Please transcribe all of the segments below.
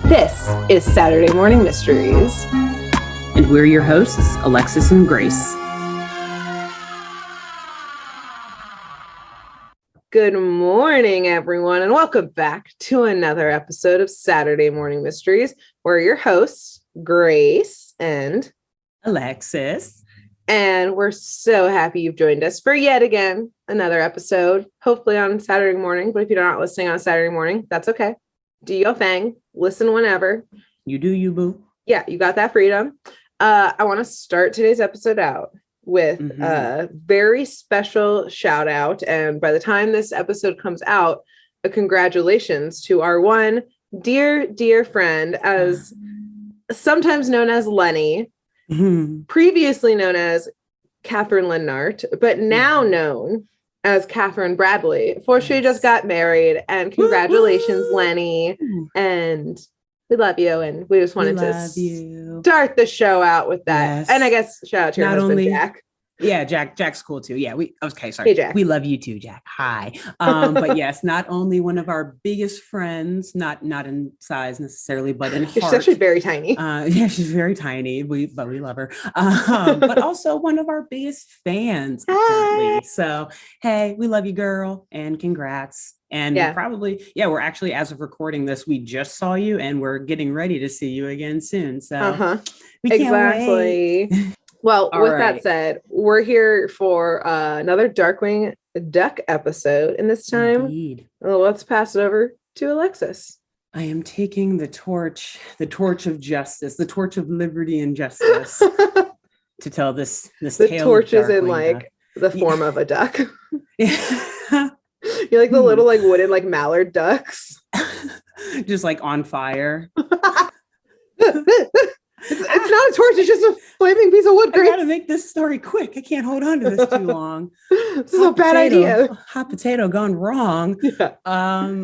This is Saturday Morning Mysteries. And we're your hosts, Alexis and Grace. Good morning, everyone, and welcome back to another episode of Saturday Morning Mysteries. We're your hosts, Grace and Alexis. And we're so happy you've joined us for yet again another episode, hopefully on Saturday morning. But if you're not listening on Saturday morning, that's okay. Do your thing. Listen whenever. You do you, boo. Yeah, you got that freedom. I want to start today's episode out with a very special shout out. And by the time this episode comes out, a congratulations to our one dear, dear friend, as sometimes known as Lenny, previously known as Catherine Lennart, but now known as Catherine Bradley, for she just got married. And congratulations, Lenny. And we love you. And we just wanted to start the show out with that. Yes. And I guess shout out to your husband, Jack. Yeah, Jack's cool too. Yeah, sorry. Hey, Jack. We love you too, Jack. Hi. But yes, not only one of our biggest friends, not in size necessarily, but in heart. She's actually very tiny. Yeah, she's very tiny. But we love her. But also one of our biggest fans, apparently. So hey, we love you, girl, and congrats. And we're actually, as of recording this, we just saw you, and we're getting ready to see you again soon. So we can't wait. Well, that said, we're here for another Darkwing Duck episode. And this time, let's pass it over to Alexis. I am taking the torch of justice, the torch of liberty and justice to tell this the tale. The torch is in the form of a duck. Yeah. You're like the little wooden mallard ducks. Just on fire. It's not a torch, it's just a flaming piece of wood. I gotta make this story quick. I can't hold on to this too long. This is a bad idea. Hot potato gone wrong. Yeah.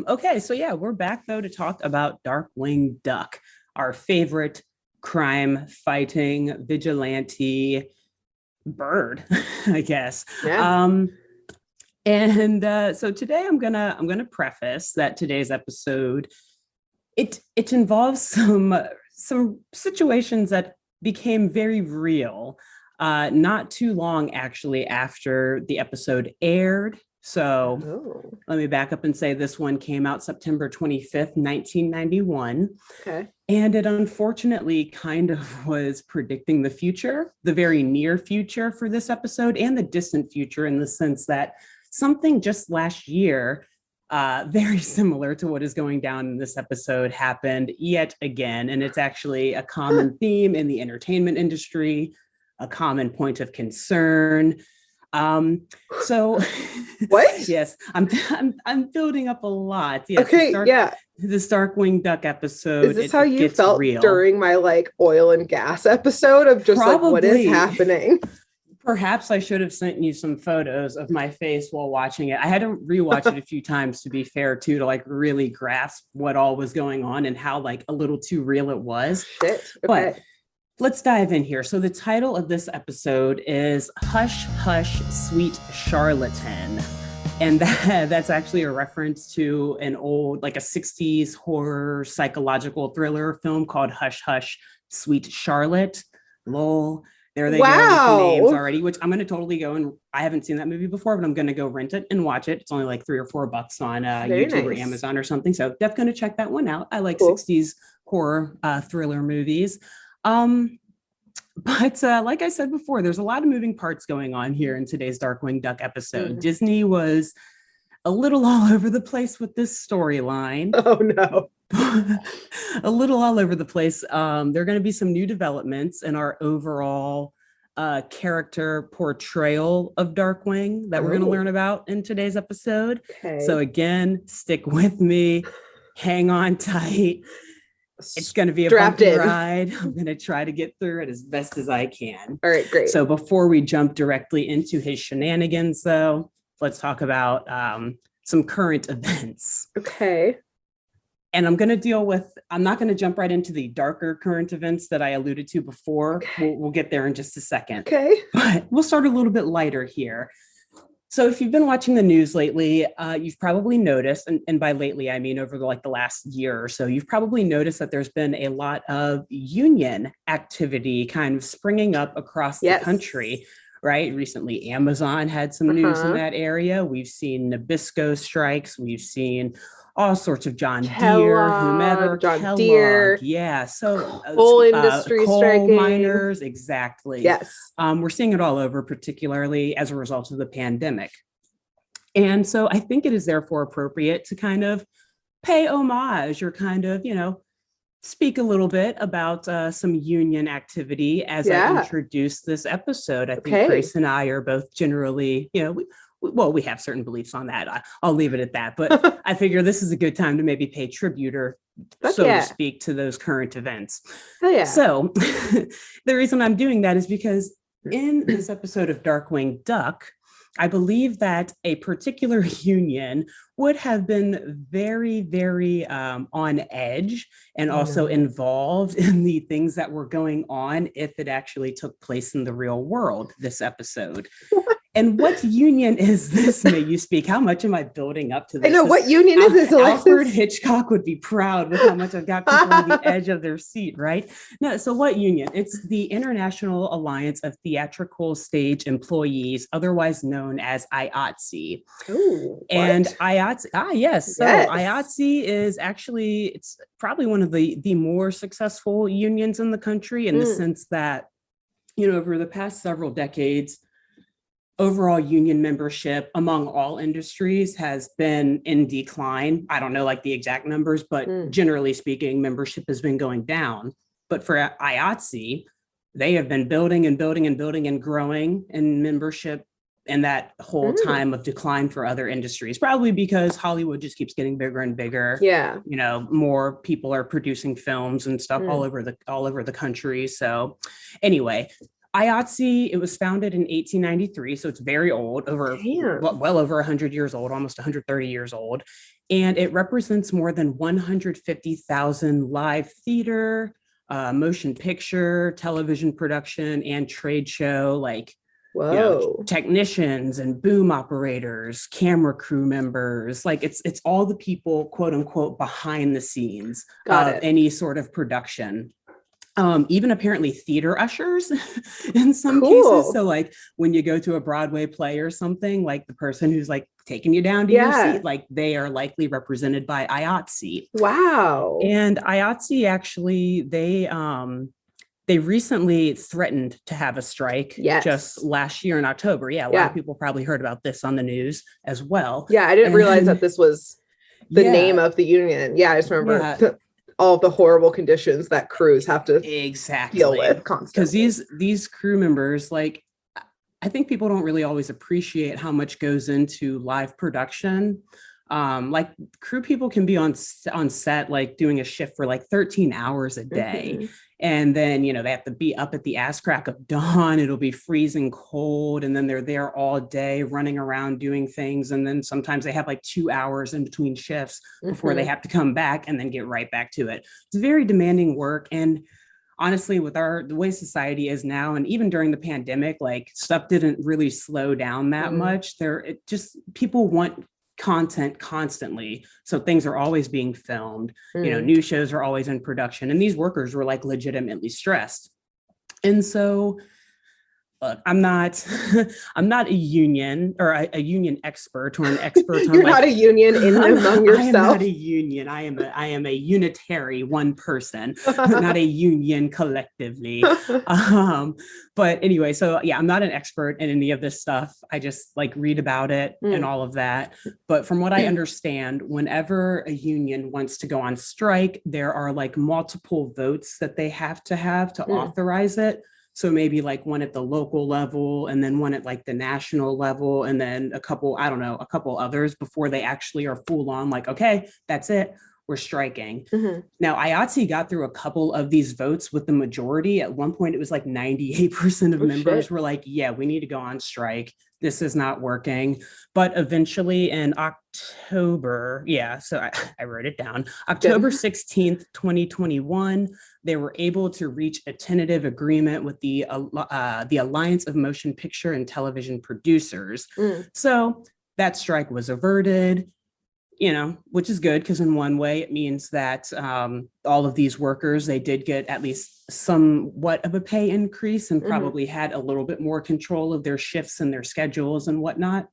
Okay, so we're back though to talk about Darkwing Duck, our favorite crime fighting vigilante bird, I guess. Yeah. So today I'm gonna preface that today's episode it involves some situations that became very real not too long actually after the episode aired. So let me back up and say this one came out September 25th, 1991. Okay. And it unfortunately kind of was predicting the future, the very near future for this episode, and the distant future, in the sense that something just last year very similar to what is going down in this episode happened yet again. And it's actually a common theme in the entertainment industry, a common point of concern. So what? Yes, I'm building up a lot. Yes, okay, this Darkwing Duck episode. Is this how you felt during my oil and gas episode of just what is happening? Perhaps I should have sent you some photos of my face while watching it. I had to rewatch it a few times, to be fair, too, to really grasp what all was going on and how a little too real it was. Shit. Okay. But let's dive in here. So the title of this episode is Hush, Hush, Sweet Charlatan. And that's actually a reference to an old, a 60s horror psychological thriller film called Hush, Hush, Sweet Charlotte. Lol. There they go with the names already, which I'm going to totally go, and I haven't seen that movie before, but I'm going to go rent it and watch it. It's only $3 or $4 on YouTube or Amazon or something. So definitely going to check that one out. I like 60s horror thriller movies. But like I said before, there's a lot of moving parts going on here in today's Darkwing Duck episode. Disney was a little all over the place with this storyline. Oh, no. A little all over the place. There are going to be some new developments in our overall character portrayal of Darkwing that we're going to learn about in today's episode. Okay. So again, stick with me. Hang on tight. It's going to be a bumpy ride. I'm going to try to get through it as best as I can. All right, great. So before we jump directly into his shenanigans, though, let's talk about some current events. Okay. And I'm not going to jump right into the darker current events that I alluded to before. Okay. We'll get there in just a second. Okay. But we'll start a little bit lighter here. So if you've been watching the news lately, you've probably noticed, and by lately, I mean over the last year or so, you've probably noticed that there's been a lot of union activity kind of springing up across the country, right? Recently, Amazon had some news in that area. We've seen Nabisco strikes. We've seen all sorts of John Deere, whomever, John Deere. Yeah. So coal industry coal striking. miners. Exactly. Yes. We're seeing it all over, particularly as a result of the pandemic. And so I think it is therefore appropriate to kind of pay homage or kind of, speak a little bit about some union activity as I introduce this episode. I think Grace and I are both generally, we have certain beliefs on that. I'll leave it at that. But I figure this is a good time to maybe pay tribute or so to speak to those current events. So the reason I'm doing that is because in this episode of Darkwing Duck, I believe that a particular union would have been very, very on edge and also involved in the things that were going on if it actually took place in the real world, this episode. And what union is this, may you speak? How much am I building up to this? I know, what union is this, Alexis? Alfred Hitchcock would be proud with how much I've got people on the edge of their seat, right? No, so what union? It's the International Alliance of Theatrical Stage Employees, otherwise known as IATSE. Ooh, and IATSE, yes. So IATSE is actually, it's probably one of the more successful unions in the country in the sense that, over the past several decades, overall union membership among all industries has been in decline. I don't know the exact numbers, but generally speaking, membership has been going down. But for IATSE, they have been building and building and building and growing in membership in that whole time of decline for other industries, probably because Hollywood just keeps getting bigger and bigger. Yeah. More people are producing films and stuff all over the country. So anyway, IATSE, it was founded in 1893, so it's very old, well over 100 years old, almost 130 years old. And it represents more than 150,000 live theater, motion picture, television production, and trade show, technicians and boom operators, camera crew members. It's all the people, quote unquote, behind the scenes of any sort of production. Even apparently theater ushers in some cases. So when you go to a Broadway play or something, the person who's taking you down to your seat, they are likely represented by IATSE. Wow. And IATSE actually, they recently threatened to have a strike just last year in October. A lot of people probably heard about this on the news as well. Yeah, I didn't realize that this was the name of the union. I just remember all the horrible conditions that crews have to deal with constantly. Because these crew members, I think people don't really always appreciate how much goes into live production. Crew people can be on set, doing a shift for 13 hours a day. And then, they have to be up at the ass crack of dawn. It'll be freezing cold. And then they're there all day running around doing things. And then sometimes they have 2 hours in between shifts before they have to come back and then get right back to it. It's very demanding work. And honestly, with the way society is now, and even during the pandemic, stuff didn't really slow down that much. People want content constantly, so things are always being filmed. New shows are always in production, and these workers were legitimately stressed. And so look, I'm not a union or a union expert or an expert on You're not a union among yourself. I am not a union. I am a unitary, one person, not a union collectively. But anyway, so yeah, I'm not an expert in any of this stuff. I just read about it and all of that. But from what I understand, whenever a union wants to go on strike, there are multiple votes that they have to authorize it. So maybe one at the local level, and then one at the national level, and then a couple others before they actually are full on okay, that's it, we're striking. Now, IATSE got through a couple of these votes with the majority. At one point, it was 98% of members were yeah, we need to go on strike. this is not working. But eventually in October, I wrote it down, October 16th, 2021, they were able to reach a tentative agreement with the Alliance of Motion Picture and Television Producers. So that strike was averted, which is good, because in one way it means that all of these workers, they did get at least somewhat of a pay increase and probably had a little bit more control of their shifts and their schedules and whatnot.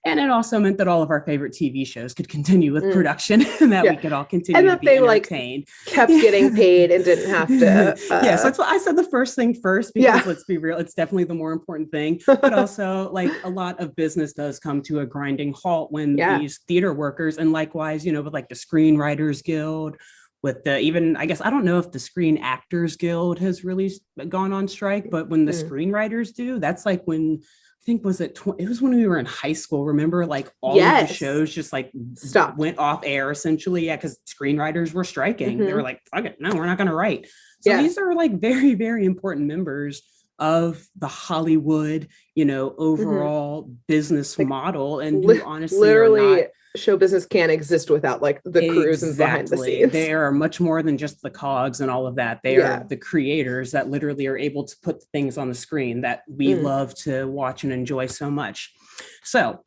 And it also meant that all of our favorite TV shows could continue with production and that we could all continue to be entertained. Kept getting paid and didn't have to. So that's why I said the first thing first, because let's be real, it's definitely the more important thing. But also, like, a lot of business does come to a grinding halt when these theater workers, and likewise, with like the Screenwriters Guild, with the I guess, I don't know if the Screen Actors Guild has really gone on strike, but when the screenwriters do, that's like when, I think, it was when we were in high school, remember, like all of the shows just like stopped, went off air essentially. Yeah, because screenwriters were striking. They were like, fuck it, no, we're not going to write. So these are like very, very important members of the Hollywood, overall business model, and who honestly literally show business can't exist without like the crews and behind the scenes. They are much more than just the cogs and all of that. They are the creators that literally are able to put things on the screen that we love to watch and enjoy so much. So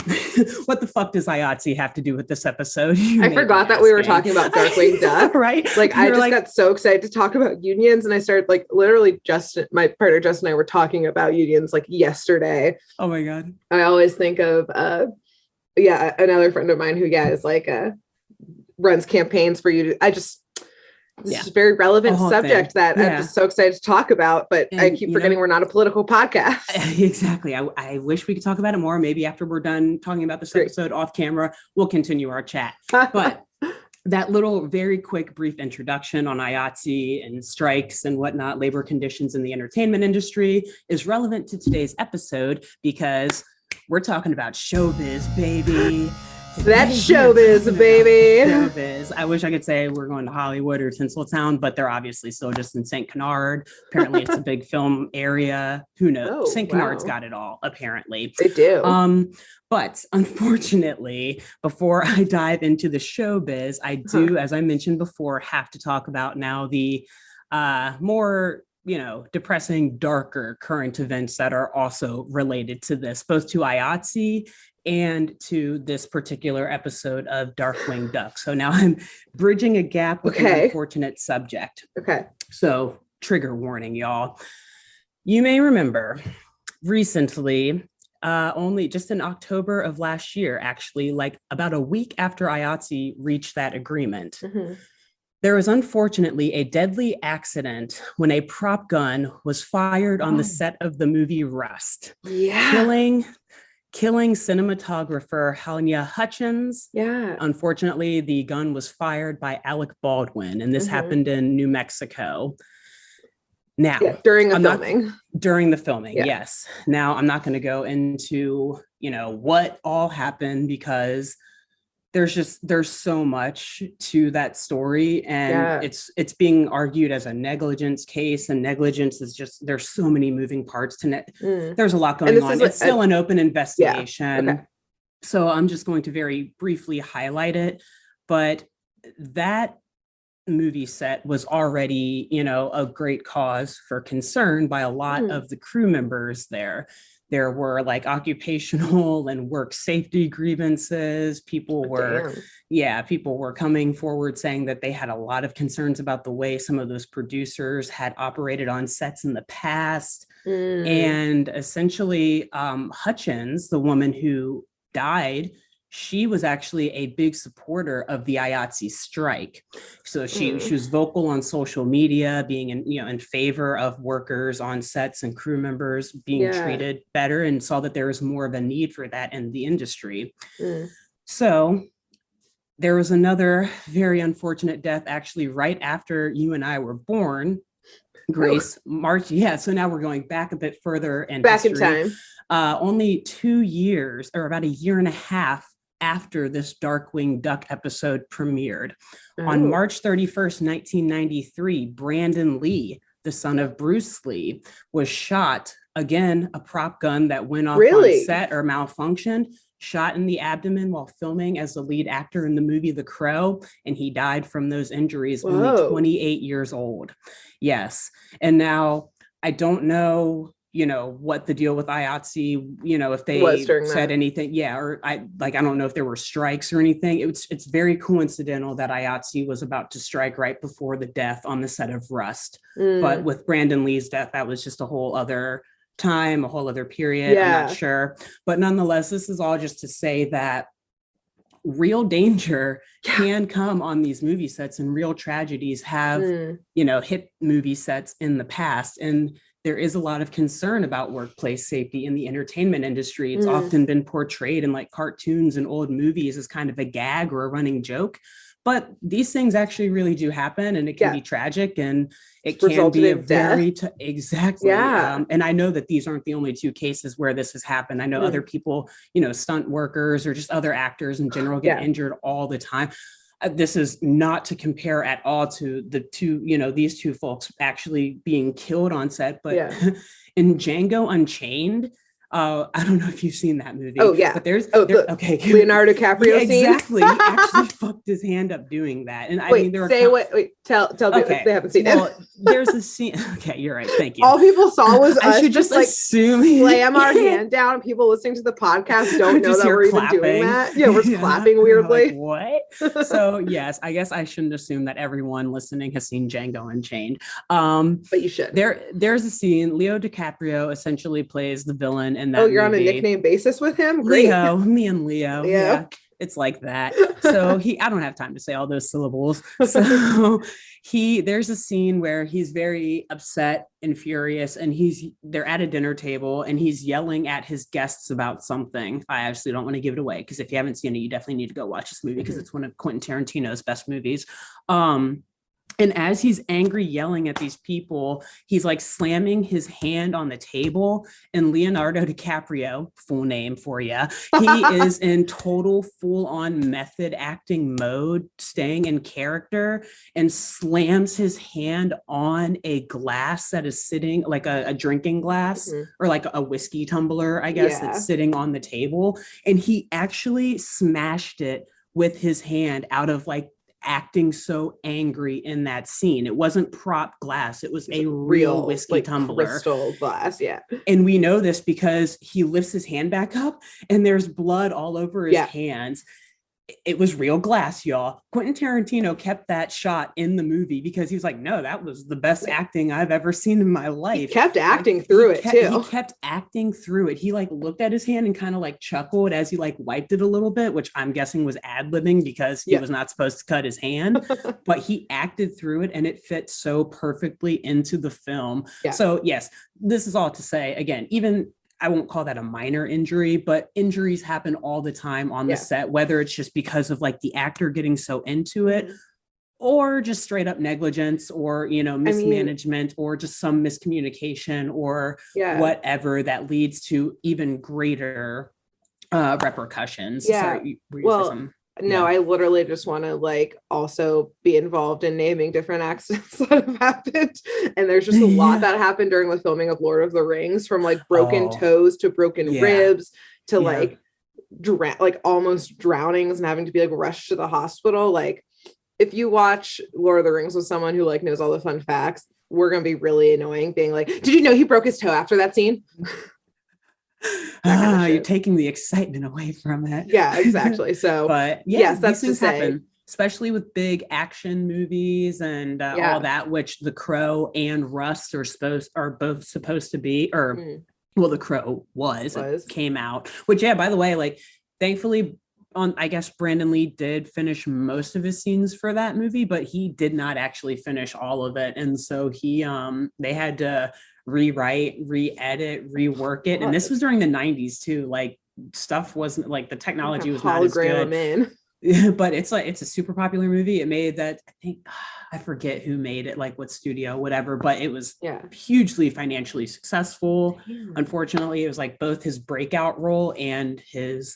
what the fuck does IATSE have to do with this episode? I forgot that we were talking about Darkwing Duck. Right? Like, I just got so excited to talk about unions, and I started like literally my partner Justin and I were talking about unions like yesterday. Oh my God. I always think of another friend of mine who is like runs campaigns for you. This is a very relevant subject that I'm just so excited to talk about, but I keep forgetting we're not a political podcast. Exactly. I wish we could talk about it more. Maybe after we're done talking about this episode off camera, we'll continue our chat. But that little very quick brief introduction on IATSE and strikes and whatnot, labor conditions in the entertainment industry, is relevant to today's episode because we're talking about showbiz, baby. That's showbiz, baby. Showbiz. I wish I could say we're going to Hollywood or Tinseltown, but they're obviously still just in St. Canard. Apparently, it's a big film area. Who knows? St. Canard's got it all, apparently. They do. But unfortunately, before I dive into the showbiz, I do, as I mentioned before, have to talk about now the more depressing, darker current events that are also related to this, both to IATSE and to this particular episode of Darkwing Duck. So now I'm bridging a gap with an unfortunate subject. Okay. So trigger warning, y'all. You may remember recently, only just in October of last year, actually, like about a week after IATSE reached that agreement, there was unfortunately a deadly accident when a prop gun was fired on the set of the movie Rust, killing cinematographer Halyna Hutchins. Unfortunately, the gun was fired by Alec Baldwin, and this happened in New Mexico. Now, during the filming, yes. Now, I'm not going to go into, what all happened, because there's so much to that story, and it's being argued as a negligence case, and negligence is just, there's so many moving parts to it. There's a lot going on. It's still an open investigation. So I'm just going to very briefly highlight it, but that movie set was already, a great cause for concern by a lot of the crew members there. There were like occupational and work safety grievances. People were coming forward saying that they had a lot of concerns about the way some of those producers had operated on sets in the past. And essentially, Hutchins, the woman who died, she was actually a big supporter of the IATSE strike. So she was vocal on social media, being in favor of workers on sets and crew members being treated better, and saw that there was more of a need for that in the industry. So there was another very unfortunate death actually right after you and I were born, Grace. March. So now we're going back a bit further in time. Only 2 years, or about a year and a half after this Darkwing Duck episode premiered. On March 31st, 1993, Brandon Lee, the son of Bruce Lee, was shot again, a prop gun that went off on set or malfunctioned, shot in the abdomen while filming as the lead actor in the movie The Crow, and he died from those injuries, only 28 years old. Yes. And now I don't know, what the deal with IATSE, if they said anything. Yeah. Or I don't know if there were strikes or anything. It's very coincidental that IATSE was about to strike right before the death on the set of Rust. But with Brandon Lee's death, that was just a whole other time, a whole other period. I'm not sure. But nonetheless, this is all just to say that real danger can come on these movie sets, and real tragedies have, hit movie sets in the past. And there is a lot of concern about workplace safety in the entertainment industry. It's often been portrayed in like cartoons and old movies as kind of a gag or a running joke. But these things actually really do happen, and it can be tragic, and it can be a very exactly. And I know that these aren't the only two cases where this has happened. I know other people, stunt workers or just other actors in general get injured all the time. This is not to compare at all to the two, these two folks actually being killed on set, but in Django Unchained, I don't know if you've seen that movie. Oh yeah, but there's Leonardo DiCaprio scene. Exactly. He actually fucked his hand up doing that. And tell people if they haven't seen it. There's a scene. Okay, you're right. Thank you. All people saw was us just assume slam our hand down. People listening to the podcast don't know that we're clapping. Even doing that. Yeah, we're clapping weirdly. Like, what? So yes, I guess I shouldn't assume that everyone listening has seen Django Unchained. But you should. There's a scene. Leo DiCaprio essentially plays the villain in that you're movie. On a nickname basis with him? Great. Me and Leo. Yeah. It's like that. So I don't have time to say all those syllables. So there's a scene where he's very upset and furious, and they're at a dinner table and he's yelling at his guests about something. I actually don't want to give it away, because if you haven't seen it, you definitely need to go watch this movie, because it's one of Quentin Tarantino's best movies. And as he's angry, yelling at these people, he's like slamming his hand on the table. And Leonardo DiCaprio, full name for you, he is in total full-on method acting mode, staying in character, and slams his hand on a glass that is sitting, like a drinking glass, or like a whiskey tumbler, I guess, that's sitting on the table. And he actually smashed it with his hand out of like acting so angry in that scene. It wasn't prop glass. It was a real whiskey tumbler. Crystal glass, yeah. And we know this because he lifts his hand back up and there's blood all over his hands. It was real glass, y'all. Quentin Tarantino kept that shot in the movie because he was like, no, that was the best acting I've ever seen in my life. He kept acting through it too. He kept acting through it. He like looked at his hand and kind of like chuckled as he like wiped it a little bit, which I'm guessing was ad-libbing because he was not supposed to cut his hand, but he acted through it and it fit so perfectly into the film. Yeah. So yes, this is all to say, again, even I won't call that a minor injury, but injuries happen all the time on the set, whether it's just because of like the actor getting so into it, or just straight up negligence, or, mismanagement, or just some miscommunication, or whatever that leads to even greater repercussions. Yeah. Sorry, No, I literally just want to like also be involved in naming different accidents that have happened. And there's just a lot that happened during the filming of Lord of the Rings, from like broken toes to broken ribs to like almost drownings and having to be like rushed to the hospital. Like, if you watch Lord of the Rings with someone who like knows all the fun facts, we're going to be really annoying being like, did you know he broke his toe after that scene? You're taking the excitement away from it. Yeah, exactly. So, but yes, that's to say, especially with big action movies and all that, which The Crow and Rust are both supposed to be, or well, The Crow came out. Which, by the way, like, thankfully, I guess Brandon Lee did finish most of his scenes for that movie, but he did not actually finish all of it, and so they had to rewrite, re-edit, rework it. And this was during the 90s too. Like, stuff wasn't like, the technology was not as good. But it's a super popular movie. It made that, I think, I forget who made it, like what studio, whatever, but it was hugely financially successful. Unfortunately, it was like both his breakout role and his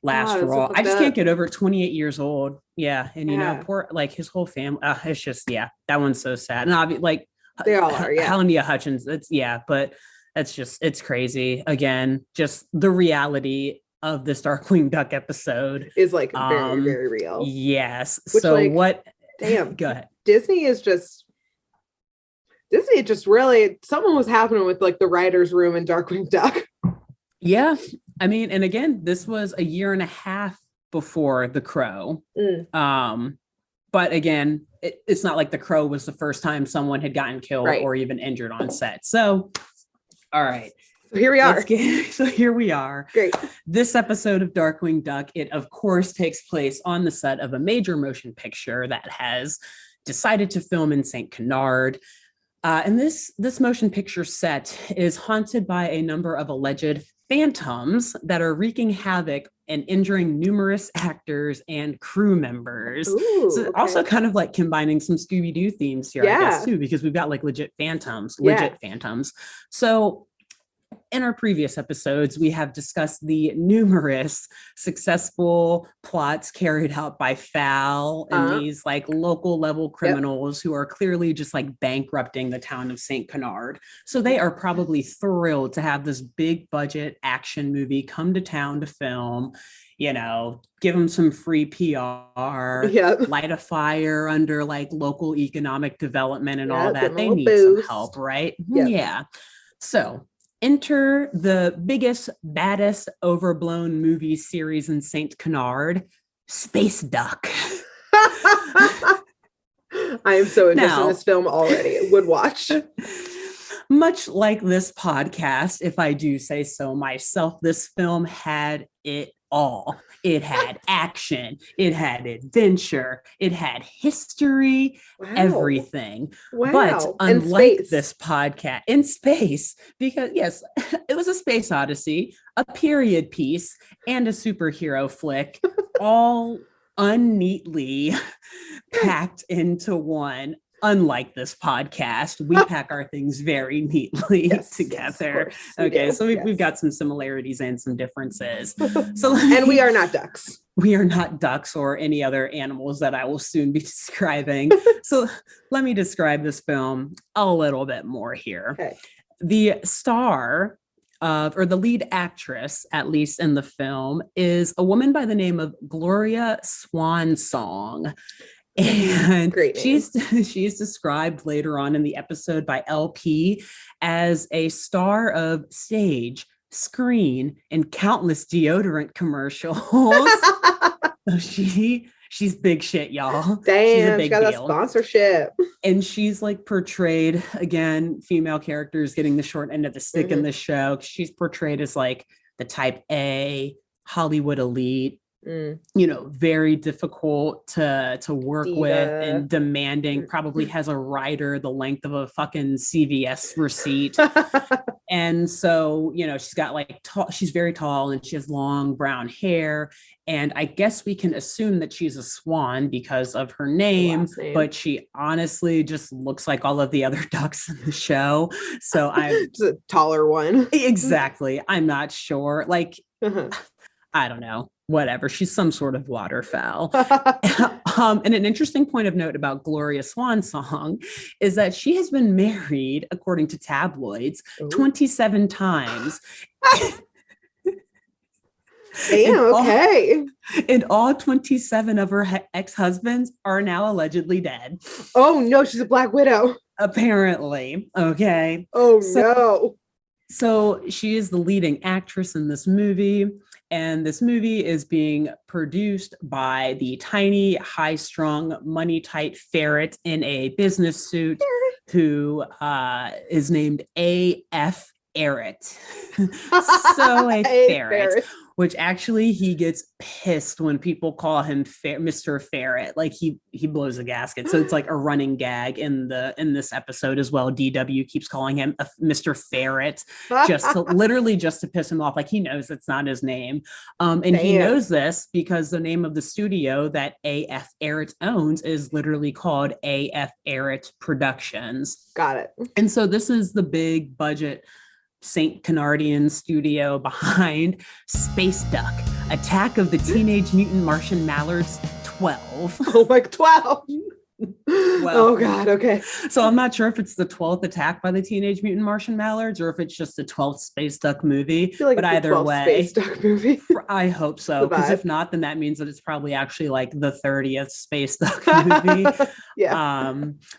last role. I just can't get over it. 28 years old. Yeah. And poor, like, his whole family, it's just, that one's so sad. And like, they all are, Helena Hutchins, but it's crazy. Again, just the reality of this Darkwing Duck episode is like very, very real. Yes. Which, so like, what? Damn. Go ahead. Disney just really, something was happening with like the writer's room in Darkwing Duck. Yeah. I mean, and again, this was a year and a half before The Crow. But again, it's not like The Crow was the first time someone had gotten killed or even injured on set. So, all right. So here we are. So here we are. Great. This episode of Darkwing Duck, it of course takes place on the set of a major motion picture that has decided to film in St. Canard. And this motion picture set is haunted by a number of alleged phantoms that are wreaking havoc and injuring numerous actors and crew members. Ooh, so also kind of like combining some Scooby-Doo themes here, I guess, too, because we've got like legit phantoms. So in our previous episodes, we have discussed the numerous successful plots carried out by Fowl and these like local level criminals who are clearly just like bankrupting the town of St. Canard. So they are probably thrilled to have this big budget action movie come to town to film, you know, give them some free PR, light a fire under like local economic development and all that. They need some help, right? Yeah. So enter the biggest, baddest, overblown movie series in St. Canard, Space Duck. I am so interested in this film already. Would watch. Much like this podcast, if I do say so myself, this film had it all. It had action, it had adventure, it had history, everything. But unlike this podcast, in space, because yes, it was a space odyssey, a period piece, and a superhero flick, all unneatly packed into one. Unlike this podcast, we pack our things very neatly together. So we've got some similarities and some differences. And we are not ducks. We are not ducks or any other animals that I will soon be describing. So let me describe this film a little bit more here. Okay. The star or the lead actress, at least in the film, is a woman by the name of Gloria Swansong. And she's described later on in the episode by LP as a star of stage, screen, and countless deodorant commercials. So she's big shit, y'all. Damn, she got a sponsorship. And she's like portrayed, again, female characters getting the short end of the stick in the show. She's portrayed as like the type A Hollywood elite. You know, very difficult to work with and demanding, probably has a rider the length of a fucking CVS receipt. And so, you know, she's got like she's very tall and she has long brown hair. And I guess we can assume that she's a swan because of her name, but she honestly just looks like all of the other ducks in the show. So I'm just a taller one. Exactly. I'm not sure. Like, I don't know. Whatever. She's some sort of waterfowl. And an interesting point of note about Gloria Swansong is that she has been married, according to tabloids, 27 times. Damn, okay. And all 27 of her ex-husbands are now allegedly dead. Oh, no, she's a Black Widow. Apparently. Okay. Oh, no. So she is the leading actress in this movie. And this movie is being produced by the tiny, high-strung, money-tight ferret in a business suit who is named A.F. Errett. So a ferret. Which actually he gets pissed when people call him Mr. Ferret. Like he blows a gasket. So it's like a running gag in this episode as well. DW keeps calling him Mr. Ferret literally just to piss him off. Like he knows it's not his name. And he knows this because the name of the studio that A.F. Errett owns is literally called A.F. Errett Productions. Got it. And so this is the big budget St. Canardian studio behind Space Duck, Attack of the Teenage Mutant Martian Mallards 12. Oh my, 12. Oh God. Okay. So I'm not sure if it's the 12th attack by the Teenage Mutant Martian Mallards or if it's just the 12th Space Duck movie. I feel like But it's the either 12th way, Space Duck movie. I hope so. The Because vibe. if not, then that means that it's probably actually like the 30th Space Duck movie. Yeah.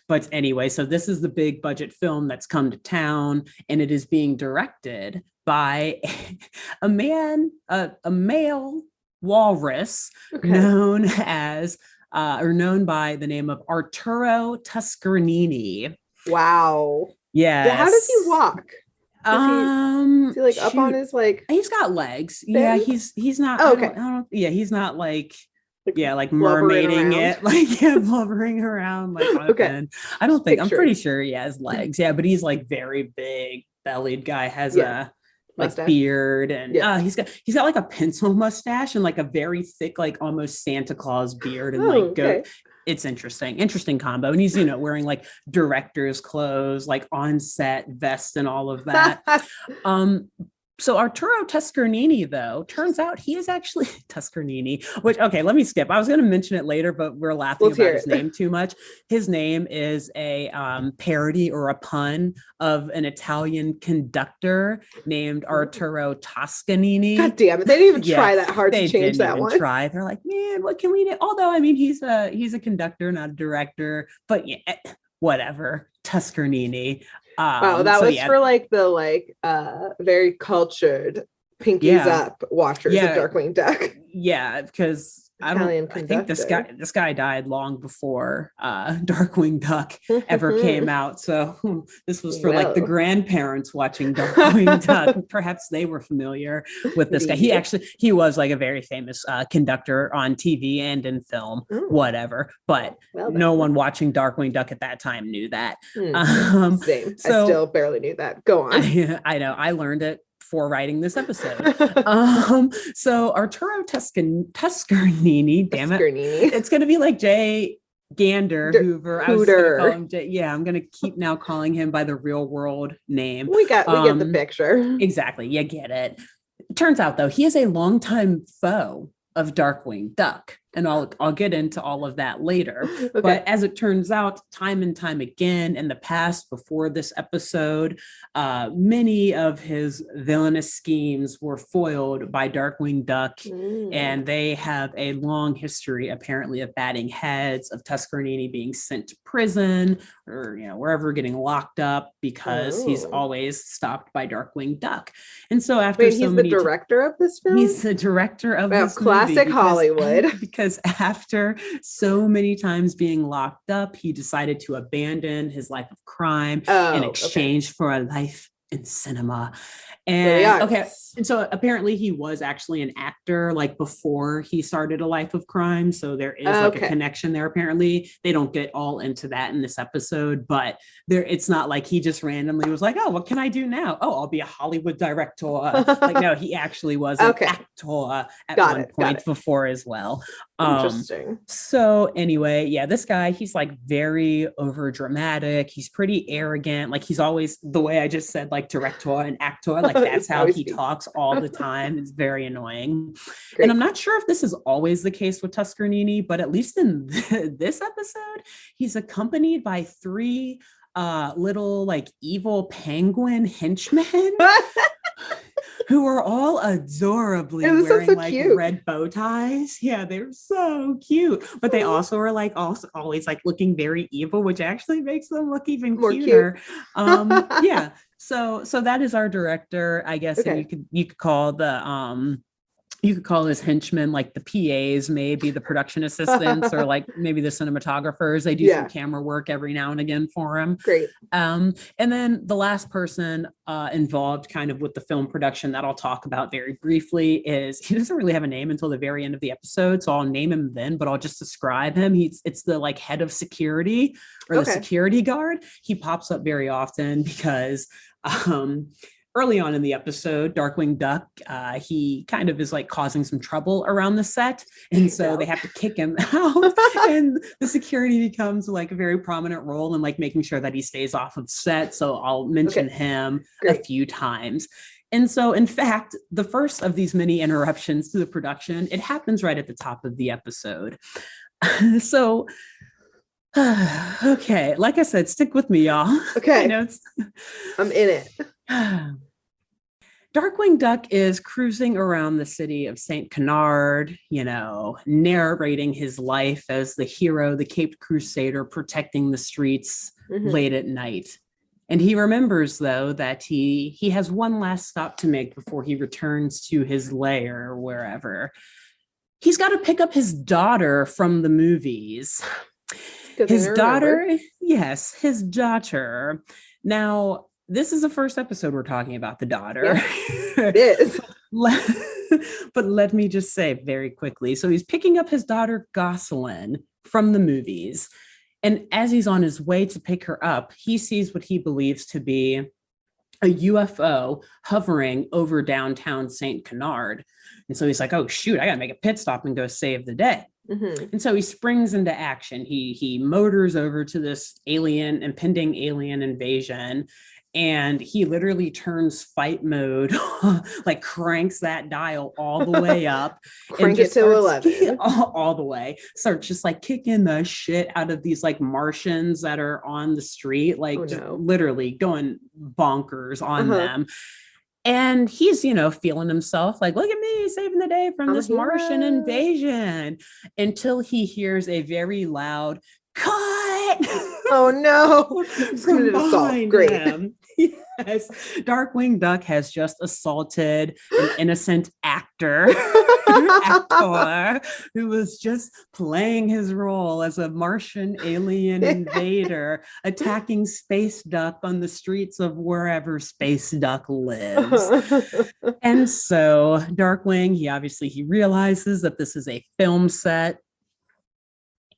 But anyway, so this is the big budget film that's come to town, and it is being directed by a male walrus Okay. known as or known by the name of Arturo Toscanini. Wow. Yes. How does he walk? Is he like up on his like? He's got legs. fins? Yeah, he's not. Oh, okay. I don't, yeah, he's not like like blubbering mermaiding around. it, like yeah, blubbering around like on a Okay. fin. I don't think. I'm Picture. pretty sure he has legs. Yeah, but he's like very big bellied guy. Has a like Mustache. beard, and he's got like a pencil mustache and like a very thick, like almost Santa Claus beard, and like okay. It's interesting combo. And he's wearing like director's clothes, like on set vest and all of that. So Arturo Toscanini, though, turns out he is actually Toscanini, which, okay, let me skip. I was going to mention it later, but we're laughing about his name too much. His name is a parody or a pun of an Italian conductor named Arturo Toscanini. God damn it. They didn't even try that hard to change that one. Try. They're like, man, what can we do? Although, I mean, he's a conductor, not a director, but yeah, whatever. Toscanini. Wow, that was for like the very cultured pinkies up watchers of Darkwing Duck. Yeah, because I think this guy died long before Darkwing Duck ever came out. So this was for like the grandparents watching Darkwing Duck. Perhaps they were familiar with this guy. He was like a very famous conductor on TV and in film, whatever. But no one watching Darkwing Duck at that time knew that. Same. So, I still barely knew that. Go on. I know. I learned it for writing this episode. So Arturo Toscanini, damn it. It's going to be like Jay Gander Hoover. I was gonna call him Jay. I'm going to keep now calling him by the real world name. We get the picture. Exactly. You get it. Turns out, though, he is a longtime foe of Darkwing Duck. And I'll get into all of that later. Okay. But as it turns out, time and time again in the past, before this episode, many of his villainous schemes were foiled by Darkwing Duck. And they have a long history, apparently, of batting heads, of Toscanini being sent to prison or wherever, getting locked up because he's always stopped by Darkwing Duck. And so after he's the director of this film? He's the director of this classic movie Hollywood. Because after so many times being locked up, he decided to abandon his life of crime in exchange for a life in cinema. And and so apparently he was actually an actor like before he started a life of crime. So there is like a connection there. Apparently they don't get all into that in this episode, but it's not like he just randomly was like, oh, what can I do now? Oh, I'll be a Hollywood director. Like, no, he actually was an actor at one point before as well. Interesting. So anyway, this guy, he's like very over dramatic. He's pretty arrogant. Like he's always, the way I just said, like director and actor, like that's how he talks all the time. It's very annoying. Great. And I'm not sure if this is always the case with Toscanini, but at least in this episode, he's accompanied by 3 little like evil penguin henchmen who are all adorably wearing like cute red bow ties. Yeah, they're so cute. But they also are like always like looking very evil, which actually makes them look even more cuter. Cute. So that is our director, I guess. And you could call his henchmen like the PAs, maybe the production assistants, or like maybe the cinematographers. They do some camera work every now and again for him. Great. And then the last person involved kind of with the film production that I'll talk about very briefly is, he doesn't really have a name until the very end of the episode. So I'll name him then, but I'll just describe him. It's the like head of security or the security guard. He pops up very often because early on in the episode, Darkwing Duck, he kind of is like causing some trouble around the set. And so they have to kick him out. And the security becomes like a very prominent role in like making sure that he stays off of set. So I'll mention him a few times. And so, in fact, the first of these many interruptions to the production, it happens right at the top of the episode. So Okay, like I said, stick with me, y'all. Okay. I know it's I'm in it. Darkwing Duck is cruising around the city of St. Canard, narrating his life as the hero, the Caped Crusader, protecting the streets late at night. And he remembers, though, that he has one last stop to make before he returns to his lair or wherever. He's got to pick up his daughter from the movies. His daughter, yes, his daughter. Now, this is the first episode we're talking about the daughter. It is. But let me just say very quickly. So he's picking up his daughter, Gosselin, from the movies. And as he's on his way to pick her up, he sees what he believes to be a UFO hovering over downtown St. Canard. And so he's like, oh, shoot, I got to make a pit stop and go save the day. And so he springs into action. He motors over to this impending alien invasion. And he literally turns fight mode, like cranks that dial all the way up. Crank it to 11. All the way. Starts just like kicking the shit out of these like Martians that are on the street, like literally going bonkers on them. And he's, feeling himself like, look at me saving the day from this Martian invasion, until he hears a very loud cut. Oh no. It's committed assault. Great. Him. Yes. Darkwing Duck has just assaulted an innocent actor who was just playing his role as a Martian alien invader attacking Space Duck on the streets of wherever Space Duck lives. And so Darkwing, he realizes that this is a film set,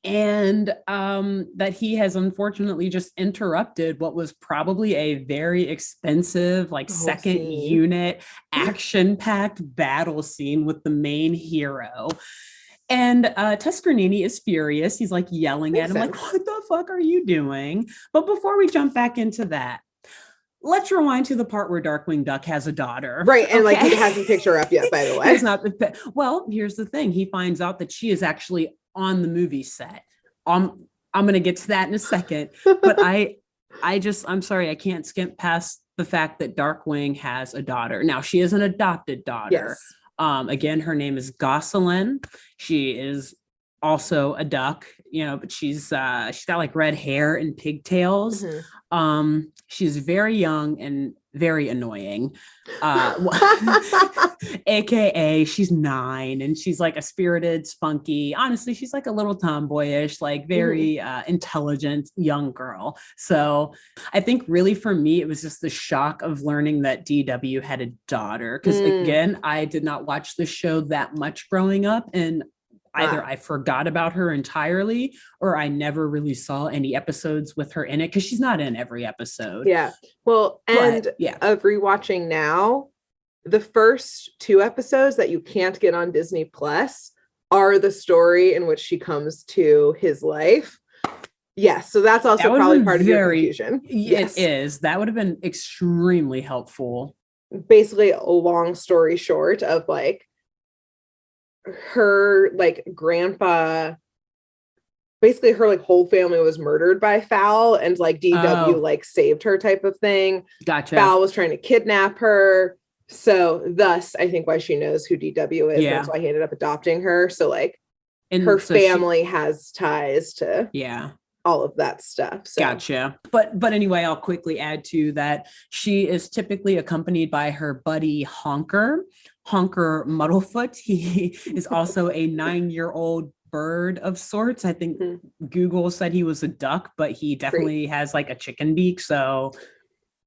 and that he has unfortunately just interrupted what was probably a very expensive, second unit, action-packed battle scene with the main hero. And Tuscanini is furious. He's like yelling at him, like, what the fuck are you doing? But before we jump back into that, let's rewind to the part where Darkwing Duck has a daughter. Right. And he hasn't picked her up yet, by the way. It's not. Well, here's the thing. He finds out that she is actually on the movie set. I'm going to get to that in a second, but I'm sorry, I can't skip past the fact that Darkwing has a daughter. Now, she is an adopted daughter. Yes. Again, her name is Gosselin. She is also a duck, but she's got like red hair and pigtails. She's very young and very annoying. AKA she's 9 and she's like a spirited, spunky. Honestly, she's like a little tomboyish, like very intelligent young girl. So I think really for me, it was just the shock of learning that DW had a daughter. Because again, I did not watch the show that much growing up, and either I forgot about her entirely or I never really saw any episodes with her in it, because she's not in every episode. Yeah. Well, and of rewatching now, the first 2 episodes that you can't get on Disney Plus are the story in which she comes to his life. Yes. So that's also probably part of your confusion. Yes. It is. That would have been extremely helpful. Basically, a long story short of her grandpa, basically her whole family was murdered by Fowl, and DW saved her type of thing. Gotcha. Fowl was trying to kidnap her, so thus I think why she knows who DW is. That's why he ended up adopting her. So her family has ties to all of that stuff. So. Gotcha. But anyway, I'll quickly add to that. She is typically accompanied by her buddy Honker Muddlefoot. He is also a 9-year-old bird of sorts. I think Google said he was a duck, but he definitely has a chicken beak. So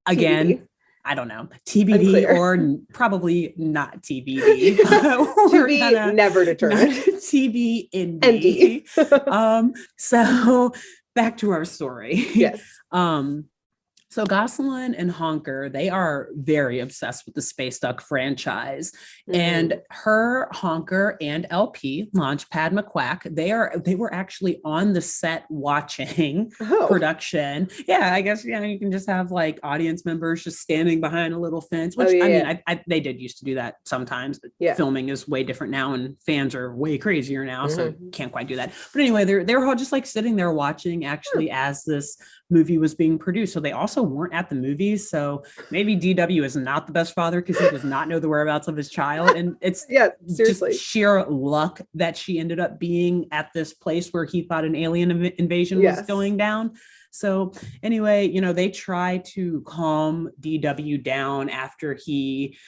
again, TBD. I don't know, TBD Unclear. Or probably not TBD. To be never determined. TB ND. So back to our story. Yes. So Gosselin and Honker, they are very obsessed with the Space Duck franchise. And her, Honker, and LP, Launchpad McQuack, they were actually on the set watching production. Yeah, I guess you can just have like audience members just standing behind a little fence, which they did used to do that sometimes. But filming is way different now, and fans are way crazier now, so can't quite do that. But anyway, they were all just like sitting there watching actually as this movie was being produced. So they also weren't at the movies. So maybe DW is not the best father because he does not know the whereabouts of his child. And it's seriously just sheer luck that she ended up being at this place where he thought an alien invasion was going down. So anyway, they try to calm DW down after he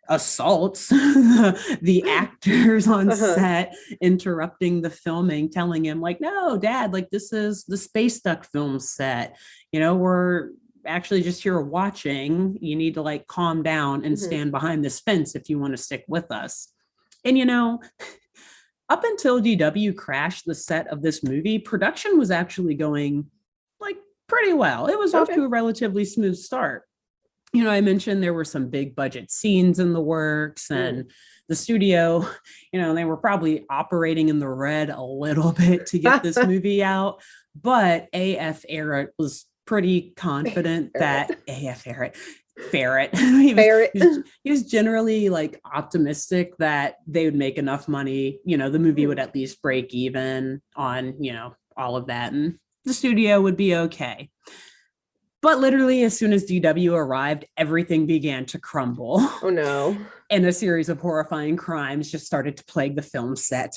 assaults the actors on set, interrupting the filming, telling him like, no, Dad, like this is the Space Duck film set. We're actually just here watching. You need to like calm down and stand behind this fence if you want to stick with us. And up until DW crashed the set of this movie, production was actually going like pretty well. It was off to a relatively smooth start. I mentioned there were some big budget scenes in the works, and the studio, they were probably operating in the red a little bit to get this movie out. But A.F. Arrett was pretty confident that A.F. Ferret. He was generally like optimistic that they would make enough money. The movie would at least break even on, all of that, and the studio would be okay. But literally, as soon as DW arrived, everything began to crumble. Oh, no. And a series of horrifying crimes just started to plague the film set.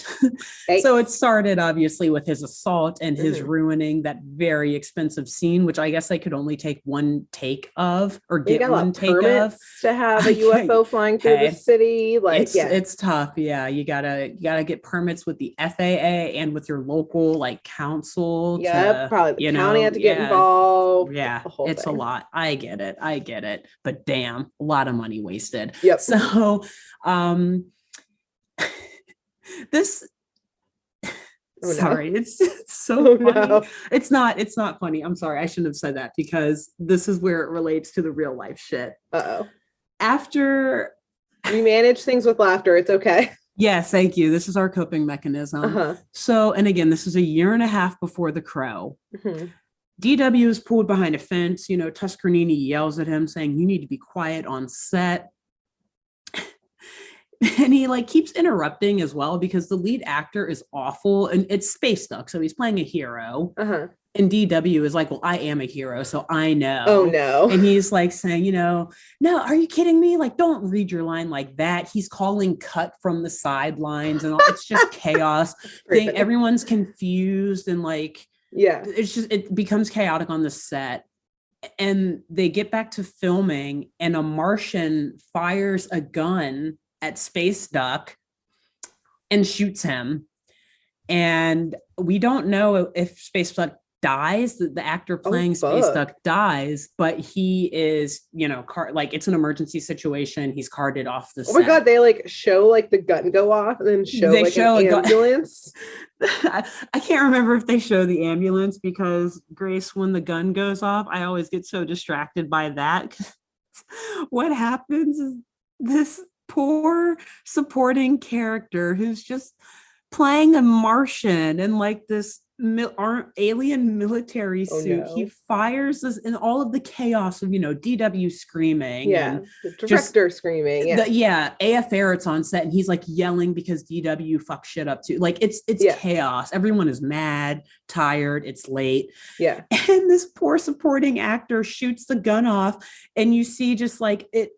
So it started, obviously, with his assault and his ruining that very expensive scene, which I guess they could only take one take of, or get one take of. To have a UFO flying through the city. It's tough. Yeah, you gotta get permits with the FAA and with your local council. Yeah, probably the county had to get involved. Yeah, it's a lot. I get it. But damn, a lot of money wasted. Yep. So this sorry, it's so funny. No. It's not funny. I'm sorry, I shouldn't have said that, because this is where it relates to the real life shit. After we manage things with laughter, it's okay. Yes, thank you. This is our coping mechanism. So, and again, this is a year and a half before The Crow. DW is pulled behind a fence. Tuscanini yells at him saying, "You need to be quiet on set." And he keeps interrupting as well, because the lead actor is awful, and it's Space Duck, so he's playing a hero. And DW is like, "Well, I am a hero, so I know." Oh no. And he's saying, "No, are you kidding me? Don't read your line like that." He's calling cut from the sidelines, and all. It's just chaos. Everyone's confused, and it becomes chaotic on the set. And they get back to filming, and a Martian fires a gun at Space Duck and shoots him. And we don't know if Space Duck dies. The actor playing Space Duck dies, but he is, it's an emergency situation. He's carted off the set. Oh my God, they show the gun go off, and then show an ambulance. I can't remember if they show the ambulance, because Grace, when the gun goes off, I always get so distracted by that. What happens is this poor supporting character who's just playing a Martian in this alien military suit. No. He fires this in all of the chaos of DW screaming, and the director screaming, AF Arrett's on set, and he's yelling because DW fucked shit up too. It's chaos. Everyone is mad, tired, it's late, and this poor supporting actor shoots the gun off, and you see just it,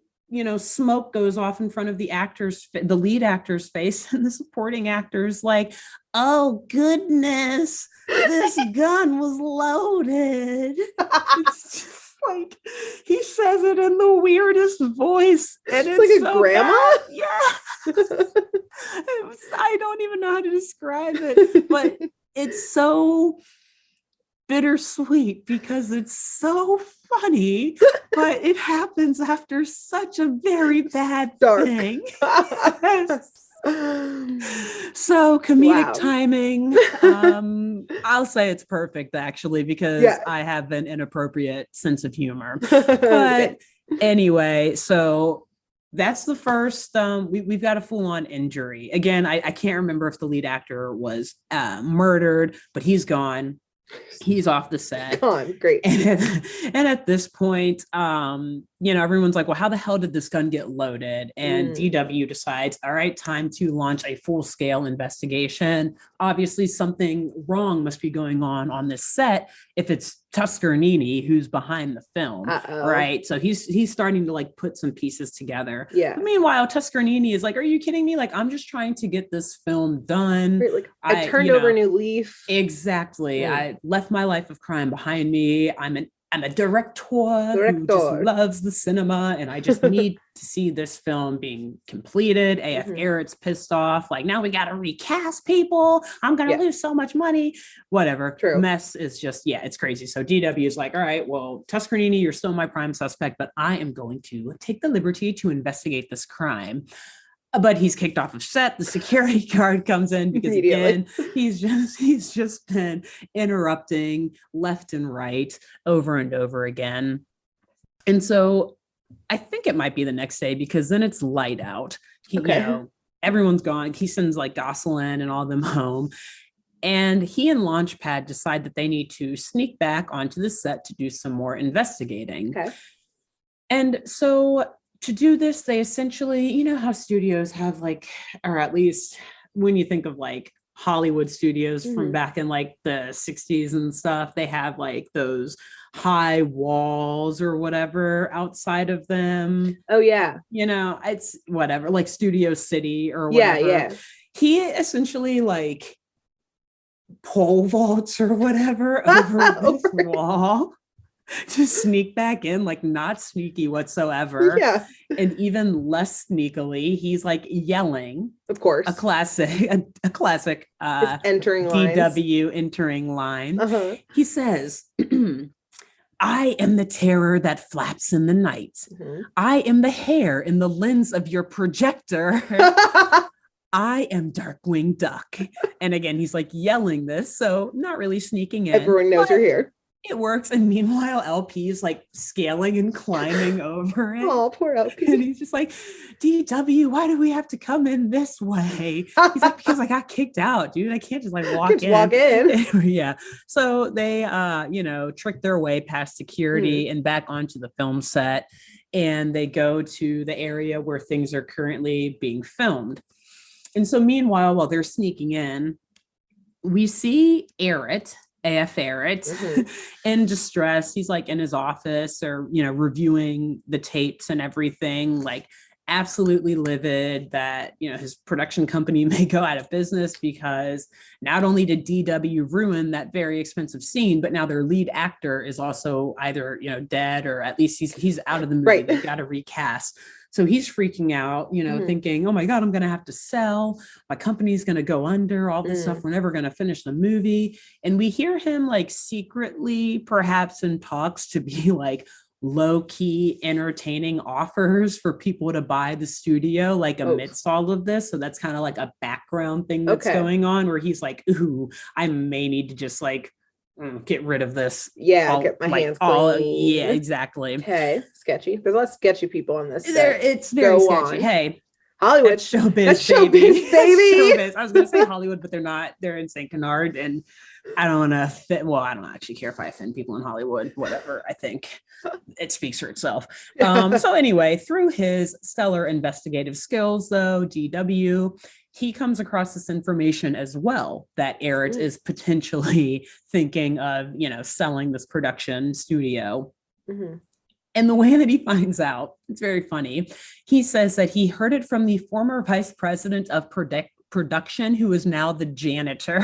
smoke goes off in front of the lead actor's face, and the supporting actor's "Oh goodness, this gun was loaded." It's just he says it in the weirdest voice, and it's a so grandma. Bad. Yeah, I don't even know how to describe it, but it's so bittersweet because it's so funny, but it happens after such a very bad thing. Yes. So comedic Wow. timing. I'll say it's perfect actually, because I have an inappropriate sense of humor. But anyway, so that's the first. We've got a full-on injury. Again, I can't remember if the lead actor was murdered, but he's gone. He's off the set. Gone. Great. And at this point, everyone's like, well, how the hell did this gun get loaded? And DW decides, all right, time to launch a full-scale investigation. Obviously, something wrong must be going on this set if it's Tuscernini who's behind the film. Right? So he's starting to like put some pieces together. Yeah. Meanwhile, Tuscernini is like, are you kidding me? Like, I'm just trying to get this film done. Right, like, I turned over a new leaf. Exactly. I left my life of crime behind me. I'm a director who just loves the cinema, and I just need to see this film being completed. AF Eric's pissed off. Like, now we got to recast people. I'm going to lose so much money. Whatever. True. Mess is just, it's crazy. So DW is like, all right, well, Tuscernini, you're still my prime suspect, but I am going to take the liberty to investigate this crime. But he's kicked off of set. The security guard comes in because again, he's just been interrupting left and right over and over again. And so I think it might be the next day, because then it's light out. Everyone's gone. He sends like Gosselin and all them home. And he and Launchpad decide that they need to sneak back onto the set to do some more investigating. Okay. And so to do this, they essentially, you know how studios have like, or at least when you think of like Hollywood studios from back in like the 60s and stuff, they have like those high walls or whatever outside of them. Oh yeah. It's whatever, like Studio City or whatever. Yeah. He essentially like pole vaults or whatever over this wall to sneak back in, like not sneaky whatsoever. Yeah. And even less sneakily, he's like yelling. Of course. A classic entering DW lines. Entering line. He says, I am the terror that flaps in the night. I am the hair in the lens of your projector. I am Darkwing Duck. And again, he's like yelling this, so not really sneaking in. Everyone knows you're here. It works. And meanwhile, LP is like scaling and climbing over it. Oh, poor LP. And he's just like, DW, why do we have to come in this way? He's like, because I got kicked out, dude. I can't just like walk in. Yeah. So they, trick their way past security and back onto the film set. And they go to the area where things are currently being filmed. And so meanwhile, while they're sneaking in, we see AF Eric in distress. He's like in his office or, reviewing the tapes and everything, like absolutely livid that, his production company may go out of business because not only did DW ruin that very expensive scene, but now their lead actor is also either, dead or at least he's out of the movie. Right. They got to recast. So he's freaking out, thinking, oh my God, I'm going to have to sell. My company's going to go under, all this stuff. We're never going to finish the movie. And we hear him like secretly, perhaps in talks to be like low-key entertaining offers for people to buy the studio, like amidst all of this. So that's kind of like a background thing that's going on where he's like, ooh, I may need to just like get rid of this. Yeah, get my hands clean. Yeah, exactly. Okay, sketchy. There's a lot of sketchy people on this. It's very sketchy. Hey, Hollywood. That's showbiz, that's baby. Showbiz, baby. Showbiz. I was going to say Hollywood, but they're not. They're in St. Canard, and I don't want to offend. Well, I don't actually care if I offend people in Hollywood. Whatever. I think it speaks for itself. So anyway, through his stellar investigative skills, though, DW, he comes across this information as well that Eric is potentially thinking of, selling this production studio. And the way that he finds out, it's very funny. He says that he heard it from the former vice president of production, who is now the janitor.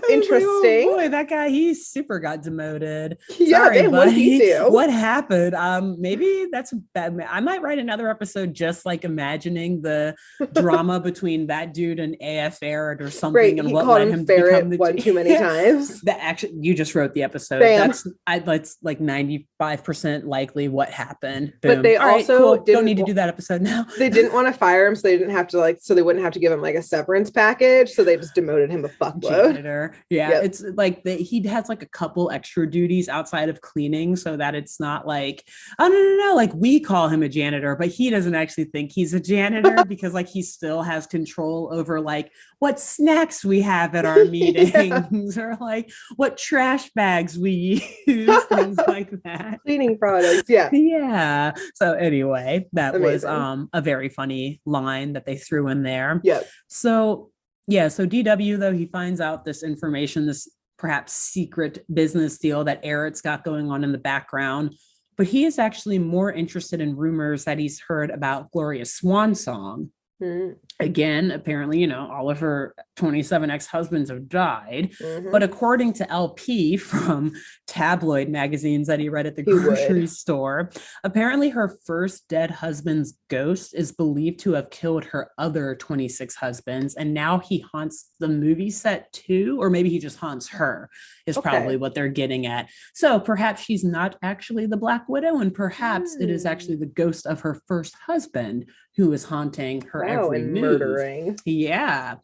interesting. Oh boy, that guy, he super got demoted. Yeah, Sorry, what did he do? What happened? Maybe that's bad. I might write another episode just like imagining the drama between that dude and AF Ferret or something, right, and what led him to become the one too many times. That actually, you just wrote the episode. Bam. That's like 95% likely what happened. Boom. But they All also right, cool. Don't need to do that episode now. They didn't want to fire him, so they didn't have to so they wouldn't have to give him like a severance package. So they just demoted him a fuckload. Janitor. Yeah, yep. It's like he has like a couple extra duties outside of cleaning, so that it's not like, oh no, like we call him a janitor, but he doesn't actually think he's a janitor because like he still has control over like what snacks we have at our meetings or like what trash bags we use, things like that. Cleaning products, yeah. Yeah. So anyway, that Amazing. was a very funny line that they threw in there. Yep. So DW, though, he finds out this information, this perhaps secret business deal that Eric's got going on in the background, but he is actually more interested in rumors that he's heard about Gloria's swan song. Mm-hmm. Again, apparently, all of her 27 ex-husbands have died. Mm-hmm. But according to LP from tabloid magazines that he read at the grocery store, apparently her first dead husband's ghost is believed to have killed her other 26 husbands. And now he haunts the movie set too, or maybe he just haunts her is probably what they're getting at. So perhaps she's not actually the Black Widow, and perhaps it is actually the ghost of her first husband who is haunting her every move. Murdering. Yeah.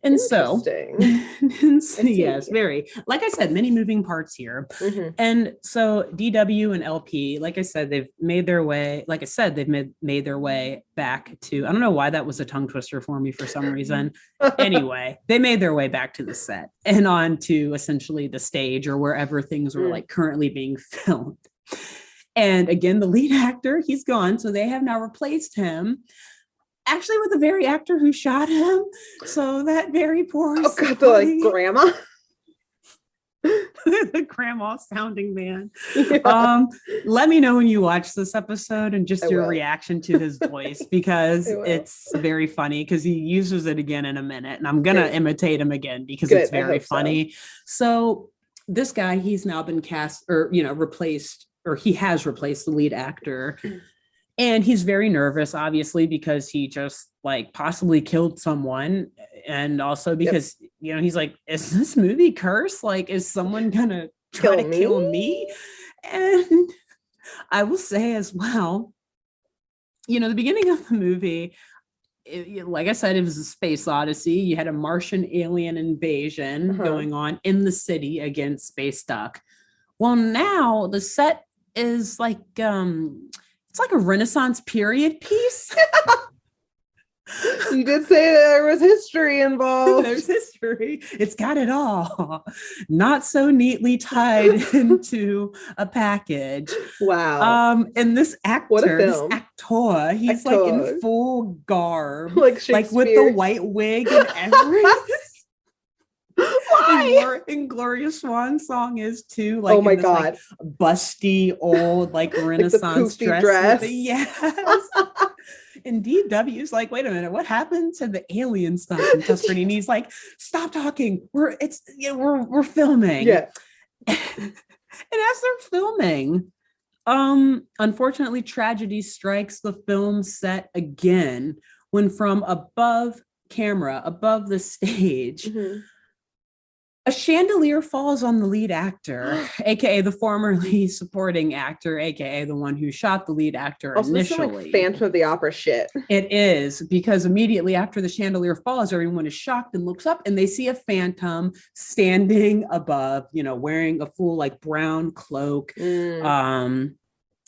And so, yes, very, like I said, many moving parts here. Mm-hmm. And so DW and LP, like I said, they've made their way, made their way back to, I don't know why that was a tongue twister for me for some reason. Anyway, they made their way back to the set and on to essentially the stage or wherever things were like currently being filmed. And again, the lead actor, he's gone. So they have now replaced him actually with the very actor who shot him. So that very poor. Oh God, the grandma. The grandma sounding man. Yeah. Let me know when you watch this episode and just your reaction to his voice, because it's very funny because he uses it again in a minute. And I'm going to imitate him again because it's very funny. So this guy, he's now been cast or, replaced, or he has replaced the lead actor. And he's very nervous, obviously, because he just possibly killed someone. And also because, he's like, is this movie cursed? Like, is someone going to try to kill me? And I will say as well, the beginning of the movie, like I said, it was a space odyssey. You had a Martian alien invasion going on in the city against Space Duck. Well, now the set is like it's like a Renaissance period piece. You did say there was history involved. There's history. It's got it all. Not so neatly tied into a package. Wow. And this actor, he's like in full garb, like with the white wig and everything. Why? And Gloria's swan song is too, like, oh my God, busty old Renaissance dress. Yes. And DW's like, wait a minute, what happened to the alien stuff in Tuscany? And he's like, stop talking. We're filming. Yeah. And as they're filming, unfortunately, tragedy strikes the film set again when from above the stage. Mm-hmm. A chandelier falls on the lead actor, aka the formerly supporting actor, aka the one who shot the lead actor initially. This is like Phantom of the Opera shit. It is, because immediately after the chandelier falls, everyone is shocked and looks up and they see a phantom standing above, wearing a full brown cloak.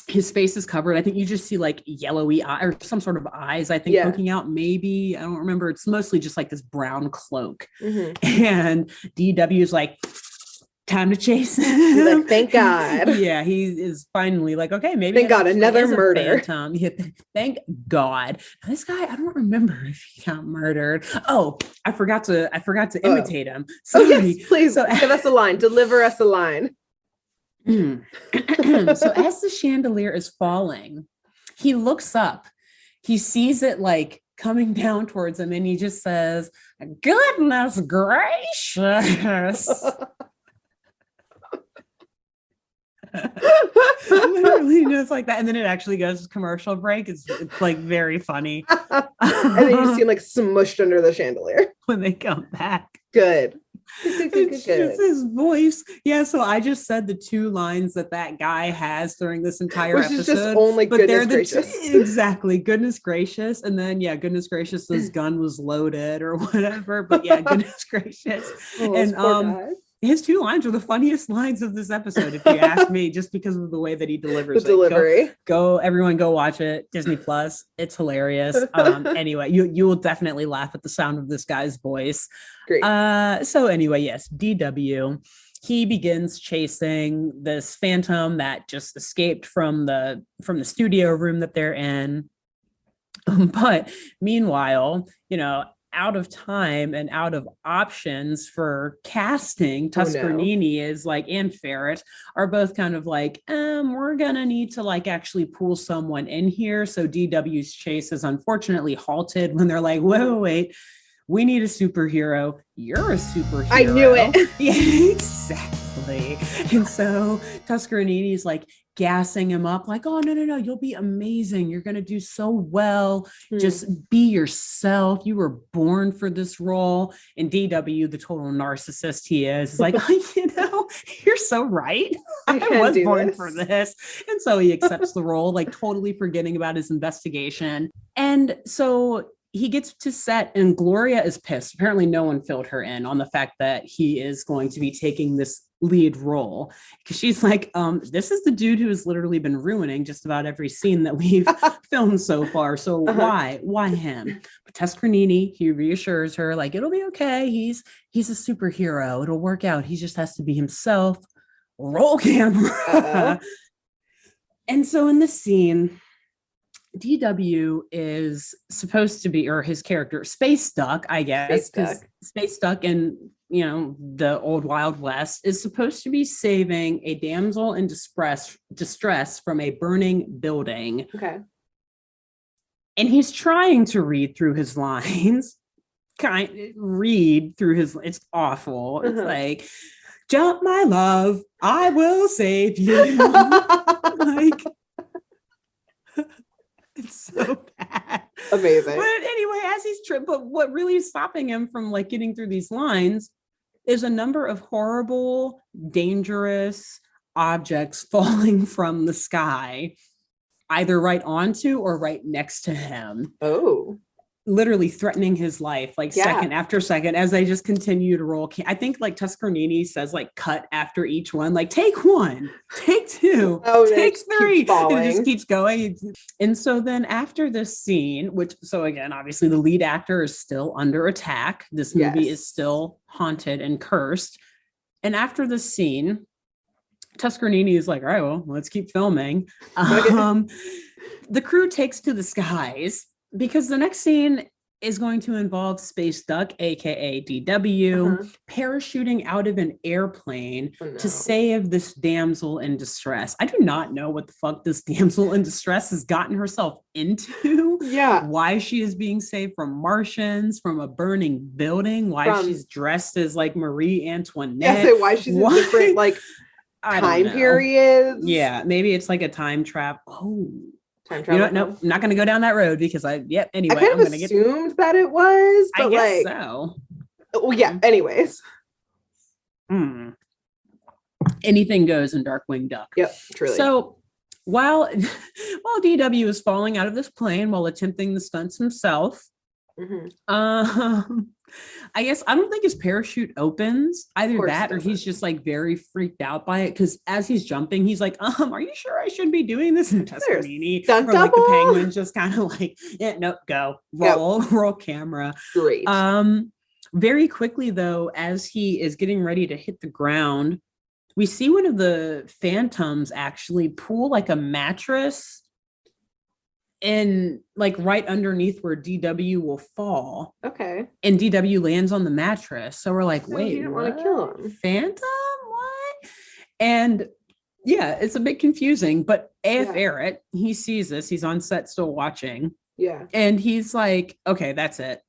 His face is covered. I think you just see yellowy eye or some sort of eyes, I think, poking out. Maybe, I don't remember. It's mostly just this brown cloak. Mm-hmm. And DW is like, time to chase him. He's like, thank God. Yeah, he is finally like, okay, maybe. Thank God, another murder. Yeah, thank God. Now, this guy, I don't remember if he got murdered. Oh, I forgot to imitate him. Sorry. Oh, yes, please give us a line. Deliver us a line. So as the chandelier is falling, he looks up. He sees it coming down towards him, and he just says, "Goodness gracious." Literally just like that, and then it actually goes to commercial break. It's like very funny. And then you see him like smushed under the chandelier when they come back. Good. It's just his voice. Yeah, so I just said the two lines that guy has during this entire episode. Is just only but goodness gracious. Exactly. Goodness gracious. And then, yeah, goodness gracious, this gun was loaded or whatever. But yeah, goodness gracious. And his two lines are the funniest lines of this episode, if you ask me, just because of the way that he delivers the delivery. Everyone go watch it. Disney Plus. It's hilarious. Anyway, you will definitely laugh at the sound of this guy's voice. Great. So anyway, yes, DW. He begins chasing this phantom that just escaped from the studio room that they're in. But meanwhile, out of time and out of options for casting, Tuscernini is like, and Ferret are both kind of like, we're gonna need to like actually pull someone in here. So DW's chase is unfortunately halted when they're like, wait, we need a superhero. You're a superhero. I knew it. Yeah, exactly. And so Tuscernini's like gassing him up like, oh, no, you'll be amazing. You're going to do so well. Just be yourself. You were born for this role. And DW, the total narcissist he is like, you're so right. I was born for this. And so he accepts the role, like totally forgetting about his investigation. And so he gets to set, and Gloria is pissed. Apparently no one filled her in on the fact that he is going to be taking this lead role, because she's like, this is the dude who has literally been ruining just about every scene that we've filmed so far. So why him? But Tuscernini, he reassures her like, it'll be okay. He's a superhero. It'll work out. He just has to be himself. Roll camera. And so in this scene, DW is supposed to be, or his character, Space Duck, I guess. Space Duck in, the old Wild West is supposed to be saving a damsel in distress from a burning building. Okay. And he's trying to read through his lines. It's awful. It's like, jump, my love, I will save you. Like, it's so bad. Amazing. But anyway, as he's but what really is stopping him from like getting through these lines is a number of horrible, dangerous objects falling from the sky, either right onto or right next to him. Oh. Literally threatening his life, like second after second, as they just continue to roll. I think like Tuscernini says like cut after each one, like take one, take two, take three. It just keeps going. And so then after this scene, so again, obviously the lead actor is still under attack. This movie is still haunted and cursed. And after this scene, Tuscernini is like, all right, well, let's keep filming. The crew takes to the skies, because the next scene is going to involve Space Duck, aka DW, parachuting out of an airplane to save this damsel in distress. I do not know what the fuck this damsel in distress has gotten herself into. Yeah. Why she is being saved from Martians, from a burning building, why she's dressed as like Marie Antoinette. Yeah, so why she's in different like time periods. Yeah, maybe it's like a time trap. Oh. Time travel. No, I'm not going to go down that road because anyway. I kind of assumed that it was, but I guess so. Well, yeah, anyways. Anything goes in Darkwing Duck. Yep, truly. So while DW is falling out of this plane while attempting the stunts himself, I guess I don't think his parachute opens, either that or he's just like very freaked out by it, because as he's jumping he's like, are you sure I should be doing this? And Tuscernini or like the penguin just kind of like, nope, go roll camera. Great. Very quickly though, as he is getting ready to hit the ground, we see one of the phantoms actually pull like a mattress and like right underneath where DW will fall. Okay. And DW lands on the mattress. So we're like, wait, you don't want to kill him. Phantom? What? And yeah, it's a bit confusing, but AF Errett, he sees this. He's on set still watching. Yeah. And he's like, okay, that's it.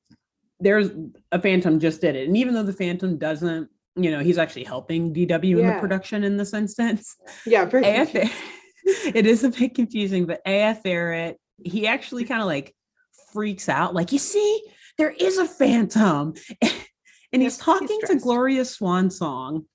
There's a Phantom just did it. And even though the Phantom doesn't, he's actually helping DW in the production in this instance. Yeah, very it is a bit confusing, but AF Barrett, he actually kind of like freaks out. Like, you see, there is a Phantom. And he's talking to Gloria Swansong.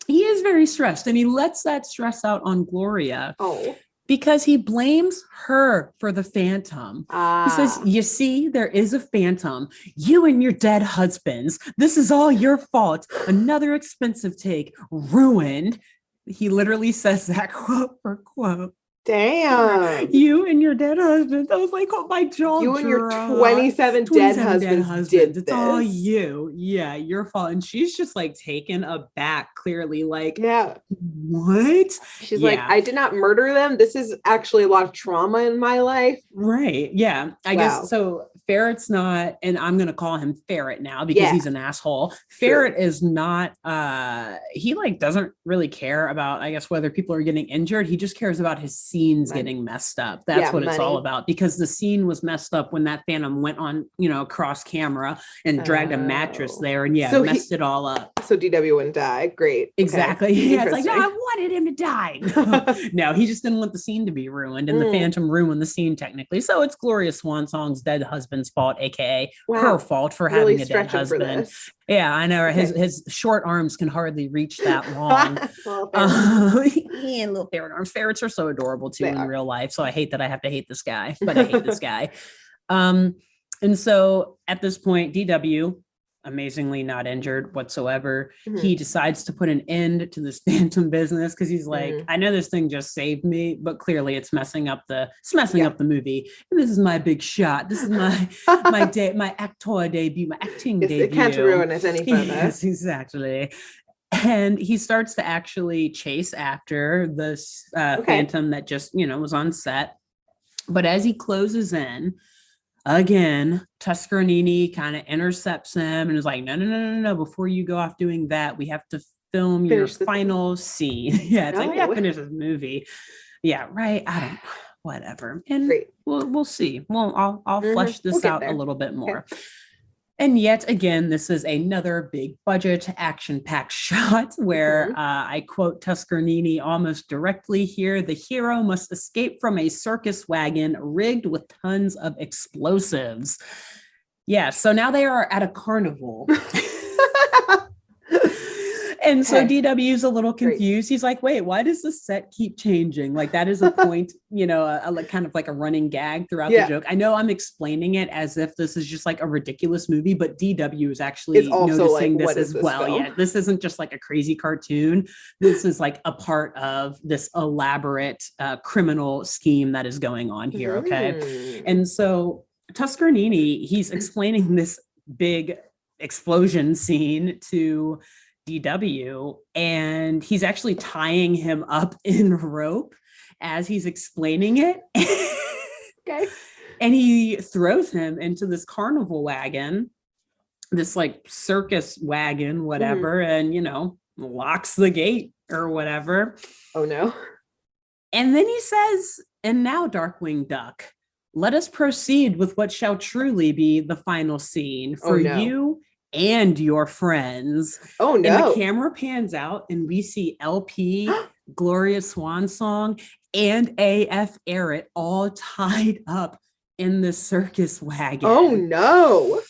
He is very stressed, and he lets that stress out on Gloria. Oh. Because he blames her for the Phantom. He says, you see, there is a Phantom. You and your dead husbands. This is all your fault. Another expensive take. Ruined. He literally says that quote for quote. Damn. You and your dead husband. I was like, oh, my jaw. You and your 27 dead husbands did this. It's all you. Yeah, your fault. And she's just like taken aback, clearly, like, yeah, what? She's like, I did not murder them. This is actually a lot of trauma in my life. Right. Yeah. I guess so. Ferret's not, and I'm going to call him Ferret now because he's an asshole. Ferret is not, he like doesn't really care about, I guess, whether people are getting injured. He just cares about his scenes getting messed up. That's what it's all about, because the scene was messed up when that Phantom went on, across camera and dragged a mattress there and messed it all up. So DW wouldn't die. Great. Exactly. Okay. Yeah, it's like, no, I wanted him to die. No, he just didn't want the scene to be ruined, and the Phantom ruined the scene technically. So it's Gloria Swansong's dead husband's fault, aka her fault for having a dead husband. Yeah, I know. His short arms can hardly reach that long. And little ferret arms. Ferrets are so adorable too in real life. So I hate that I have to hate this guy, but I hate this guy. And so at this point, DW, amazingly not injured whatsoever, he decides to put an end to this Phantom business because he's like, I know this thing just saved me, but clearly it's messing up the movie. And this is my big shot. This is my my actor debut, my acting debut. It can't ruin it any further. Yes, exactly. And he starts to actually chase after this Phantom that just was on set. But as he closes in, again, Tuscarini kind of intercepts him and is like, no. Before you go off doing that, we have to film your final scene. Yeah, it's like, we have to finish this movie. Yeah, right. I don't, whatever. And we'll see. Well, I'll flesh this out a little bit more. Okay. And yet again, this is another big budget action-packed shot where I quote Tuscarini almost directly here. The hero must escape from a circus wagon rigged with tons of explosives. Yeah, so now they are at a carnival. And so DW's a little confused. He's like, wait, why does the set keep changing? Like, that is a point, kind of like a running gag throughout the joke. I know I'm explaining it as if this is just like a ridiculous movie, but DW is actually noticing this as well. Film? Yeah, this isn't just like a crazy cartoon. This is like a part of this elaborate criminal scheme that is going on here, okay? And so Tuscarini, he's explaining this big explosion scene to DW, and he's actually tying him up in rope as he's explaining it. Okay. And he throws him into this carnival wagon, this like circus wagon, whatever, and locks the gate or whatever. Oh no. And then he says, and now, Darkwing Duck, let us proceed with what shall truly be the final scene for you and your friends. Oh no. And the camera pans out and we see LP, Gloria Swansong, and AF Barrett all tied up in the circus wagon. Oh no.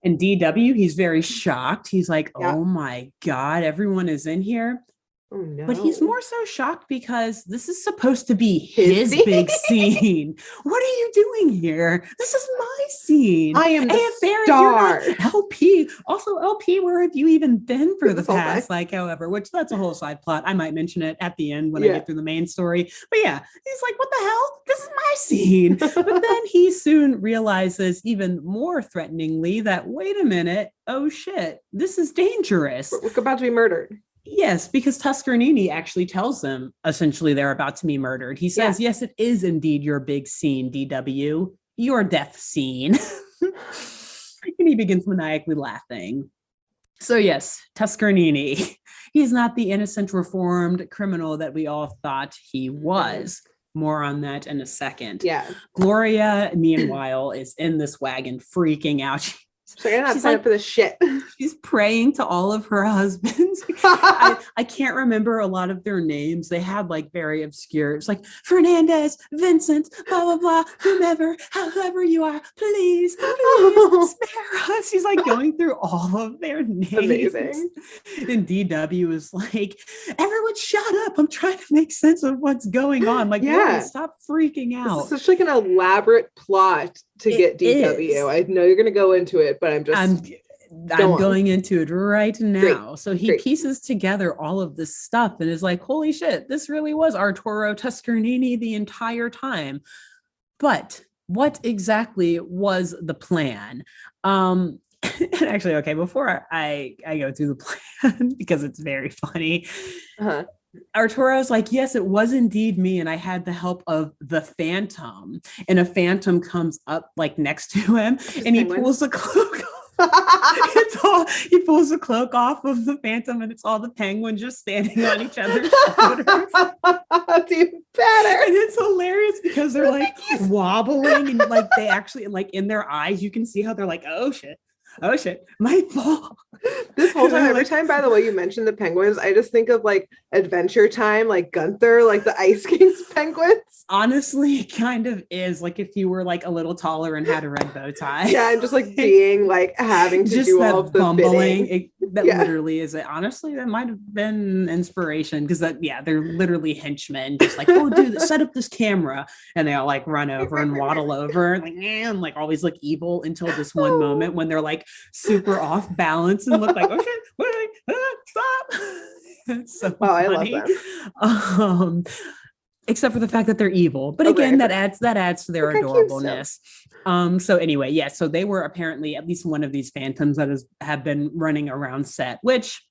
And DW, he's very shocked. He's like, oh my God, everyone is in here. Oh, no. But he's more so shocked because this is supposed to be his big scene. What are you doing here? This is my scene. I am the star. LP. Also, LP, where have you even been for the past? Like, however, which that's a whole side plot. I might mention it at the end when I get through the main story. But yeah, he's like, what the hell? This is my scene. But then he soon realizes even more threateningly that, wait a minute, oh shit, this is dangerous. We're about to be murdered. Yes, because Tuscarini actually tells them essentially they're about to be murdered. He says, yes, it is indeed your big scene, DW, your death scene. And he begins maniacally laughing. So yes, Tuscarini, he's not the innocent reformed criminal that we all thought he was. More on that in a second. Yeah. Gloria, meanwhile, is in this wagon freaking out. She's like, I'm not signing up for this shit. She's praying to all of her husbands. I can't remember a lot of their names. They had like very obscure, it's like Fernandez, Vincent, blah, blah, blah, whomever, however you are, please spare us. She's like going through all of their names. Amazing. And DW is like, everyone shut up. I'm trying to make sense of what's going on. Like, yeah, stop freaking out. This is such like an elaborate plot to get DW. I know you're going to go into it, but I'm going into it right now. Great. So he pieces together all of this stuff and is like, holy shit, this really was Arturo Toscanini the entire time. But what exactly was the plan? And actually, okay, before I go through the plan, because it's very funny, Arturo's like, yes, it was indeed me, and I had the help of the Phantom. And a Phantom comes up like next to him, and he pulls the cloak off. He pulls the cloak off of the Phantom, and it's all the Penguins just standing on each other's shoulders. That's even better. And it's hilarious because they're like wobbling, and like they actually, like in their eyes, you can see how they're like, oh shit, my fault. This whole time, every time, by the way, you mentioned the Penguins, I just think of like Adventure Time, like Gunther, like the Ice King's penguins. Honestly, it kind of is like if you were like a little taller and had a red bow tie. Yeah, and just like being like having to just do all of the bumbling. That literally is it. Honestly, that might have been inspiration because they're literally henchmen, just like, oh, dude, set up this camera, and they all like run over and waddle over, like, and like always look evil until this one moment when they're like super off balance and look like, oh shit, wait, stop. It's so funny. I love them. Except for the fact that they're evil, but again, that adds to their adorableness. So anyway, so they were apparently at least one of these Phantoms that have been running around set, which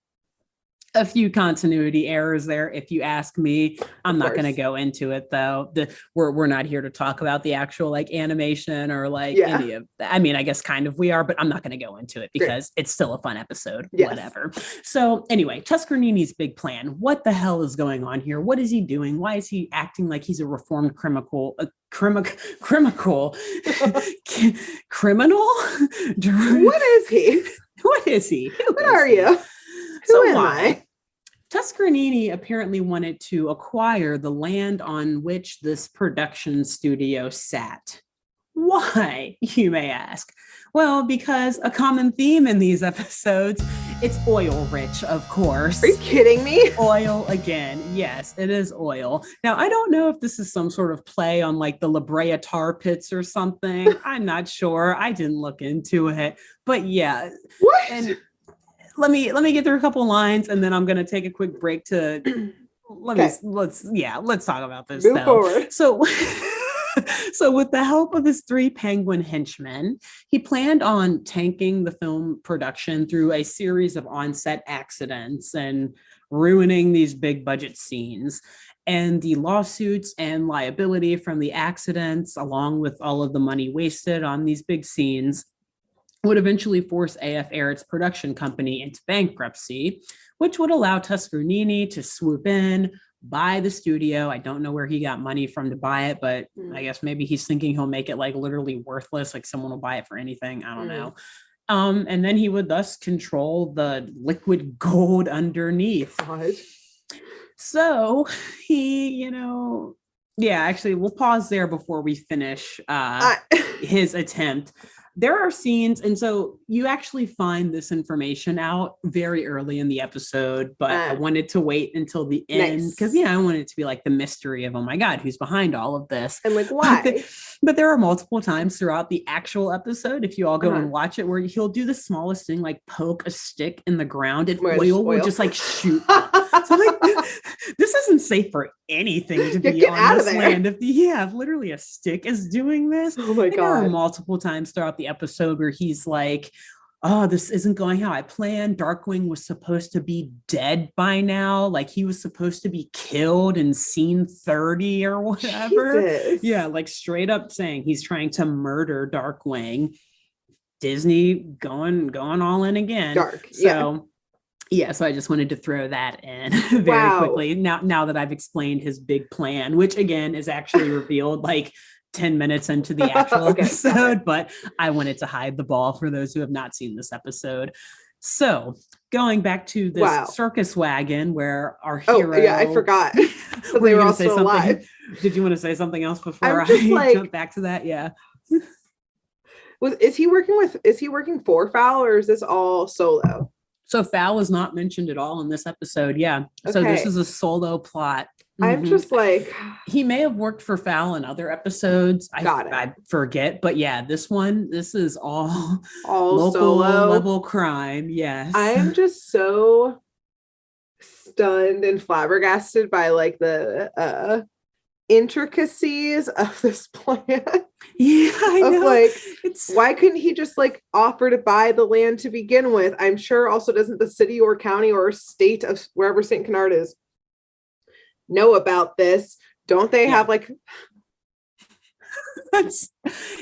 a few continuity errors there, if you ask me. I'm not going to go into it though. We're not here to talk about the actual like animation or like any of that. I mean, I guess kind of we are, but I'm not going to go into it because it's still a fun episode. Yes. Whatever. So anyway, Toscanini's big plan. What the hell is going on here? What is he doing? Why is he acting like he's a reformed criminal? What is he? What is he? What are you? Who am I? Toscanini apparently wanted to acquire the land on which this production studio sat. Why, you may ask? Well, because a common theme in these episodes, it's oil rich, of course. Are you kidding me? Oil again. Yes, it is oil. Now, I don't know if this is some sort of play on like the La Brea tar pits or something. I'm not sure. I didn't look into it. But yeah. What? And let me get through a couple lines and then I'm going to take a quick break to let's talk about this. Move forward. So with the help of his 3 penguin henchmen, he planned on tanking the film production through a series of on-set accidents and ruining these big budget scenes. And the lawsuits and liability from the accidents, along with all of the money wasted on these big scenes, would eventually force AF Aired's production company into bankruptcy, which would allow Toscanini to swoop in, buy the studio. I don't know where he got money from to buy it, but I guess maybe he's thinking he'll make it like literally worthless, like someone will buy it for anything. I don't know. And then he would thus control the liquid gold underneath. God. So he, actually, we'll pause there before we finish his attempt. There are scenes, and so you actually find this information out very early in the episode, but I wanted to wait until the end because, I wanted it to be like the mystery of, oh my God, who's behind all of this? And like, why? But there are multiple times throughout the actual episode, if you all go and watch it, where he'll do the smallest thing, like poke a stick in the ground and oil will just like shoot. So like, this isn't safe for anything to be on this land. If literally a stick is doing this. Oh my God. There are multiple times throughout the episode where he's like, oh, this isn't going how I planned. Darkwing was supposed to be dead by now. Like he was supposed to be killed in scene 30 or whatever. Jesus. Yeah, like straight up saying he's trying to murder Darkwing. Disney going all in again. Dark. So Yeah, so I just wanted to throw that in very Wow. quickly. Now that I've explained his big plan, which again is actually revealed like 10 minutes into the actual Okay, episode, but I wanted to hide the ball for those who have not seen this episode. So going back to this Wow. circus wagon where our Oh, hero. yeah, I forgot. But Were they you were gonna all say still something? alive. Did you want to say something else before I'm just I like, jump back to that? Yeah. is he working for Fowl, or is this all solo? So Fowl is not mentioned at all in this episode. Yeah. So Okay. this is a solo plot. I'm just like, he may have worked for Fowl in other episodes. I forget, but yeah, this is all local solo level crime. Yes. I'm just so stunned and flabbergasted by like the intricacies of this plan. Yeah, I know. Like, why couldn't he just like offer to buy the land to begin with? I'm sure also doesn't the city or county or state of wherever St. Canard is know about this? Don't they have like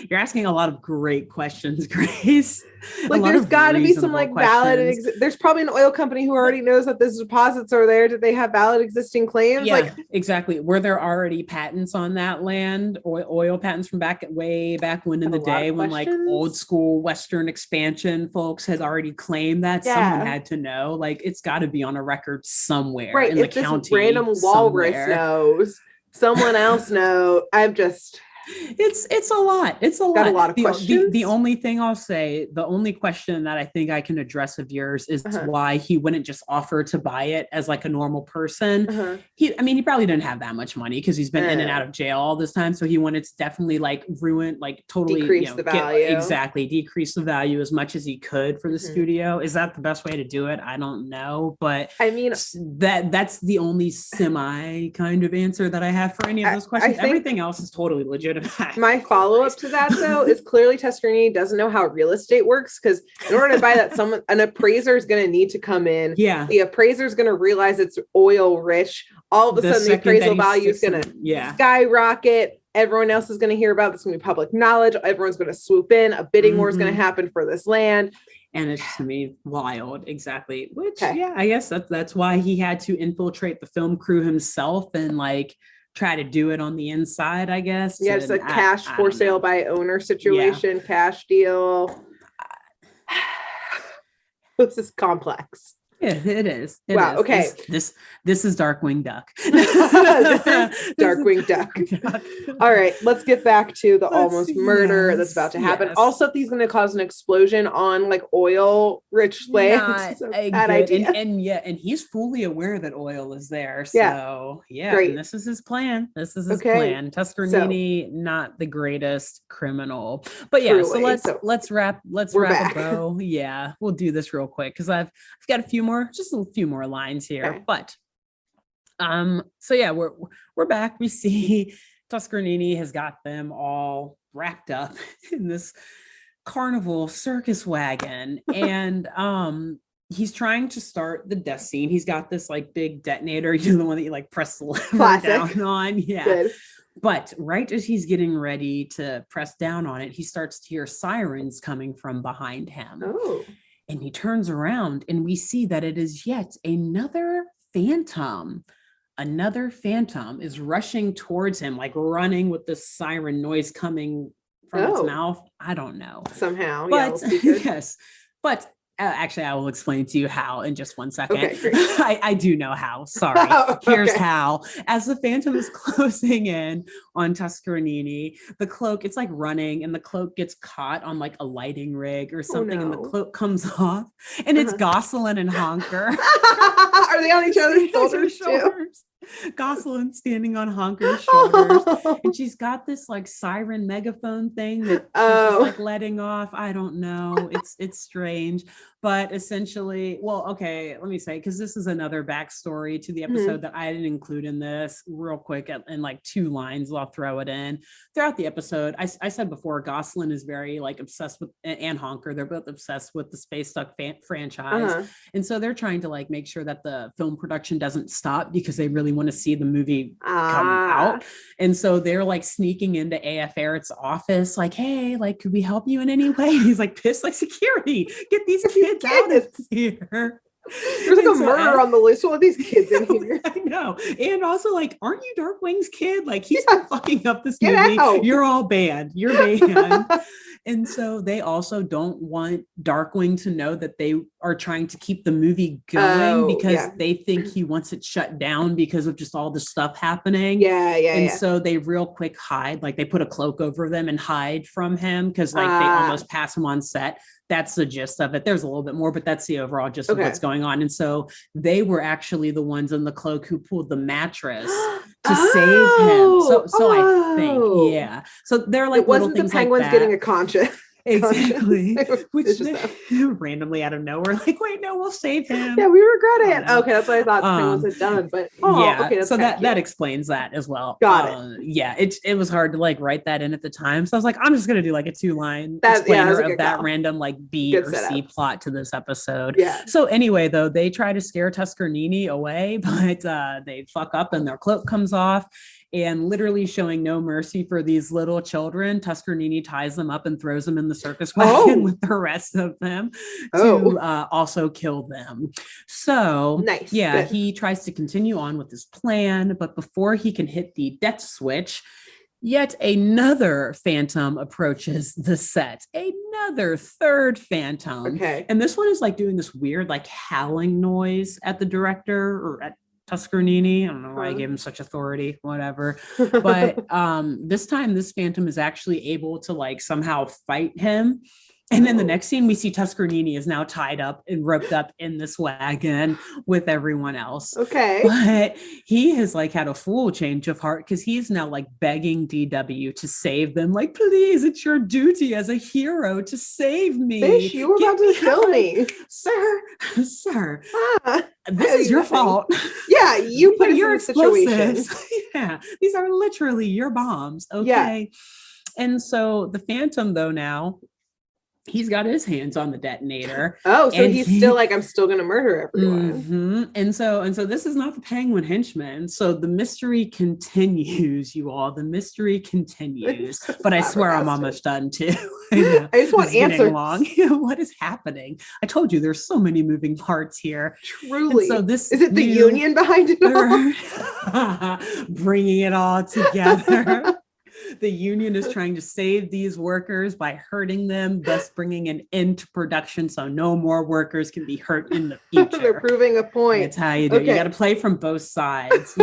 you're asking a lot of great questions, Grace. Like there's got to be some like valid there's probably an oil company who already knows that the deposits are there. Did they have valid existing claims? Yeah, like exactly. Were there already patents on that land, or oil patents from way back when in the day when like old school Western expansion folks had already claimed that? Someone had to know. Like it's got to be on a record somewhere, right? In the county, random walrus knows, someone else knows. I'm just. It's a lot. It's a got a lot of questions. The only thing I'll say, the only question that I think I can address of yours is why he wouldn't just offer to buy it as like a normal person. He probably didn't have that much money because he's been in and out of jail all this time. So he wanted to definitely like ruin, like totally decrease the value. Decrease the value as much as he could for the studio. Is that the best way to do it? I don't know, but I mean that's the only semi kind of answer that I have for any of those questions. Everything else is totally legit. My follow-up to that though is clearly Tuscany doesn't know how real estate works, because in order to buy that, an appraiser is going to need to come in. Yeah, the appraiser is going to realize it's oil rich. All of a sudden the appraisal value is going to skyrocket. Everyone else is going to hear about this. Going to be public knowledge. Everyone's going to swoop in. A bidding war is going to happen for this land. And it's, to me, wild. Exactly. Which, I guess that's why he had to infiltrate the film crew himself and like try to do it on the inside, I guess. Yeah, it's a cash for sale by owner situation, cash deal. This is complex. Yeah, it is. Wow. Okay. This is Darkwing Duck. This is Darkwing Duck. All right, let's get back to the almost murder that's about to happen. Also, he's going to cause an explosion on like oil-rich land. Bad idea. And he's fully aware that oil is there. So great. And this is his plan. This is his plan. Tuscany, not the greatest criminal, but yeah. Truly. So let's wrap a bow. Yeah, we'll do this real quick because I've got a few more lines here, but so yeah, we're back. We see Tuscany has got them all wrapped up in this carnival circus wagon, and he's trying to start the death scene. He's got this like big detonator, the one that you like press the lever down on. Yeah. Good. But right as he's getting ready to press down on it, he starts to hear sirens coming from behind him. Oh. And he turns around and we see that it is yet another phantom. Another phantom is rushing towards him, like running with this siren noise coming from its mouth. I don't know. Somehow. But yes. But actually, I will explain to you how in just 1 second. Okay, great. I do know how. Sorry. Here's how. As the phantom is closing in on Tuscany, the cloak, it's like running, and the cloak gets caught on like a lighting rig or something, and the cloak comes off, and it's Gosselin and Honker. Are they on each other's shoulders too? Gosselin standing on Honker's shoulders, and she's got this like siren megaphone thing that she's like letting off. I don't know. It's strange, but essentially, well, okay, let me say, because this is another backstory to the episode that I didn't include in this real quick in like 2 lines. I'll throw it in throughout the episode. I said before, Gosselin is very like obsessed with, and Honker, they're both obsessed with the Space Duck franchise, and so they're trying to like make sure that the film production doesn't stop because they really want to see the movie come out. And so they're like sneaking into A.F. Errett's office, like, hey, like, could we help you in any way? And he's like pissed, like, security, get these kids out of here. There's like a murder on the loose. What are these kids in here? I know. And also, like, aren't you Darkwing's kid? Like, he's been fucking up this movie. Out. You're all banned. You're banned. And so they also don't want Darkwing to know that they are trying to keep the movie going because they think he wants it shut down because of just all the stuff happening. And so they real quick hide, like they put a cloak over them and hide from him because like they almost pass him on set. That's the gist of it. There's a little bit more, but that's the overall gist of what's going on. And so they were actually the ones in the cloak who pulled the mattress to save him. So I think, yeah. So they're like, it wasn't little things the penguins like that. Getting a conscience. Exactly. Which randomly out of nowhere, like, wait, no, we'll save him. Yeah, we regret it. Okay, that's what I thought the penguins had done. But okay, so that explains that as well. Got it. Yeah, it was hard to like write that in at the time. So I was like, I'm just gonna do like a 2-line explainer of that random like B or C plot to this episode. Yeah. So anyway, though, they try to scare Tuscernini away, but they fuck up and their cloak comes off. And literally showing no mercy for these little children, Tuscernini ties them up and throws them in the circus wagon with the rest of them to also kill them. So, he tries to continue on with his plan, but before he can hit the death switch, yet another phantom approaches the set. Another third phantom. Okay. And this one is like doing this weird like howling noise at the director or at Tuscernini. I don't know why I gave him such authority, whatever. But this time, this phantom is actually able to like somehow fight him. And then the next scene, we see Tuscernini is now tied up and roped up in this wagon with everyone else. Okay. But he has like had a full change of heart because he is now like begging DW to save them. Like, please, it's your duty as a hero to save me. Bitch, you were about to kill me. Sir. This is your fault. Yeah, you put your situation. Yeah, these are literally your bombs. Okay. Yeah. And so the Phantom, though, now he's got his hands on the detonator. Oh, so he's still like, I'm still gonna murder everyone. Mm-hmm. And so this is not the Penguin henchman. So the mystery continues, you all. The mystery continues. But I swear I'm almost done too. I just want answers. What is happening? I told you there's so many moving parts here. Truly. And so this is it the union behind it all? Bringing it all together. The union is trying to save these workers by hurting them, thus bringing an end to production so no more workers can be hurt in the future. They're proving a point. That's how you do it. You got to play from both sides.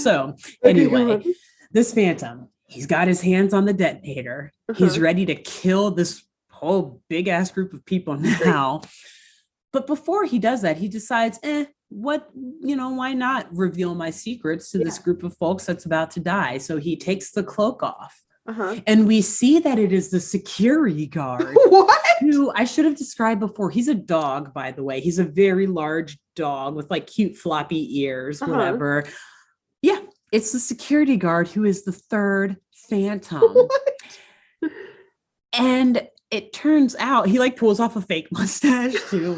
So anyway, this Phantom, he's got his hands on the detonator. He's ready to kill this whole big ass group of people now. But before he does that, he decides, why not reveal my secrets to this group of folks that's about to die? So he takes the cloak off. And we see that it is the security guard. What? Who I should have described before. He's a dog, by the way. He's a very large dog with like cute floppy ears, whatever. Yeah, it's the security guard who is the third Phantom. What? And it turns out he like pulls off a fake mustache too.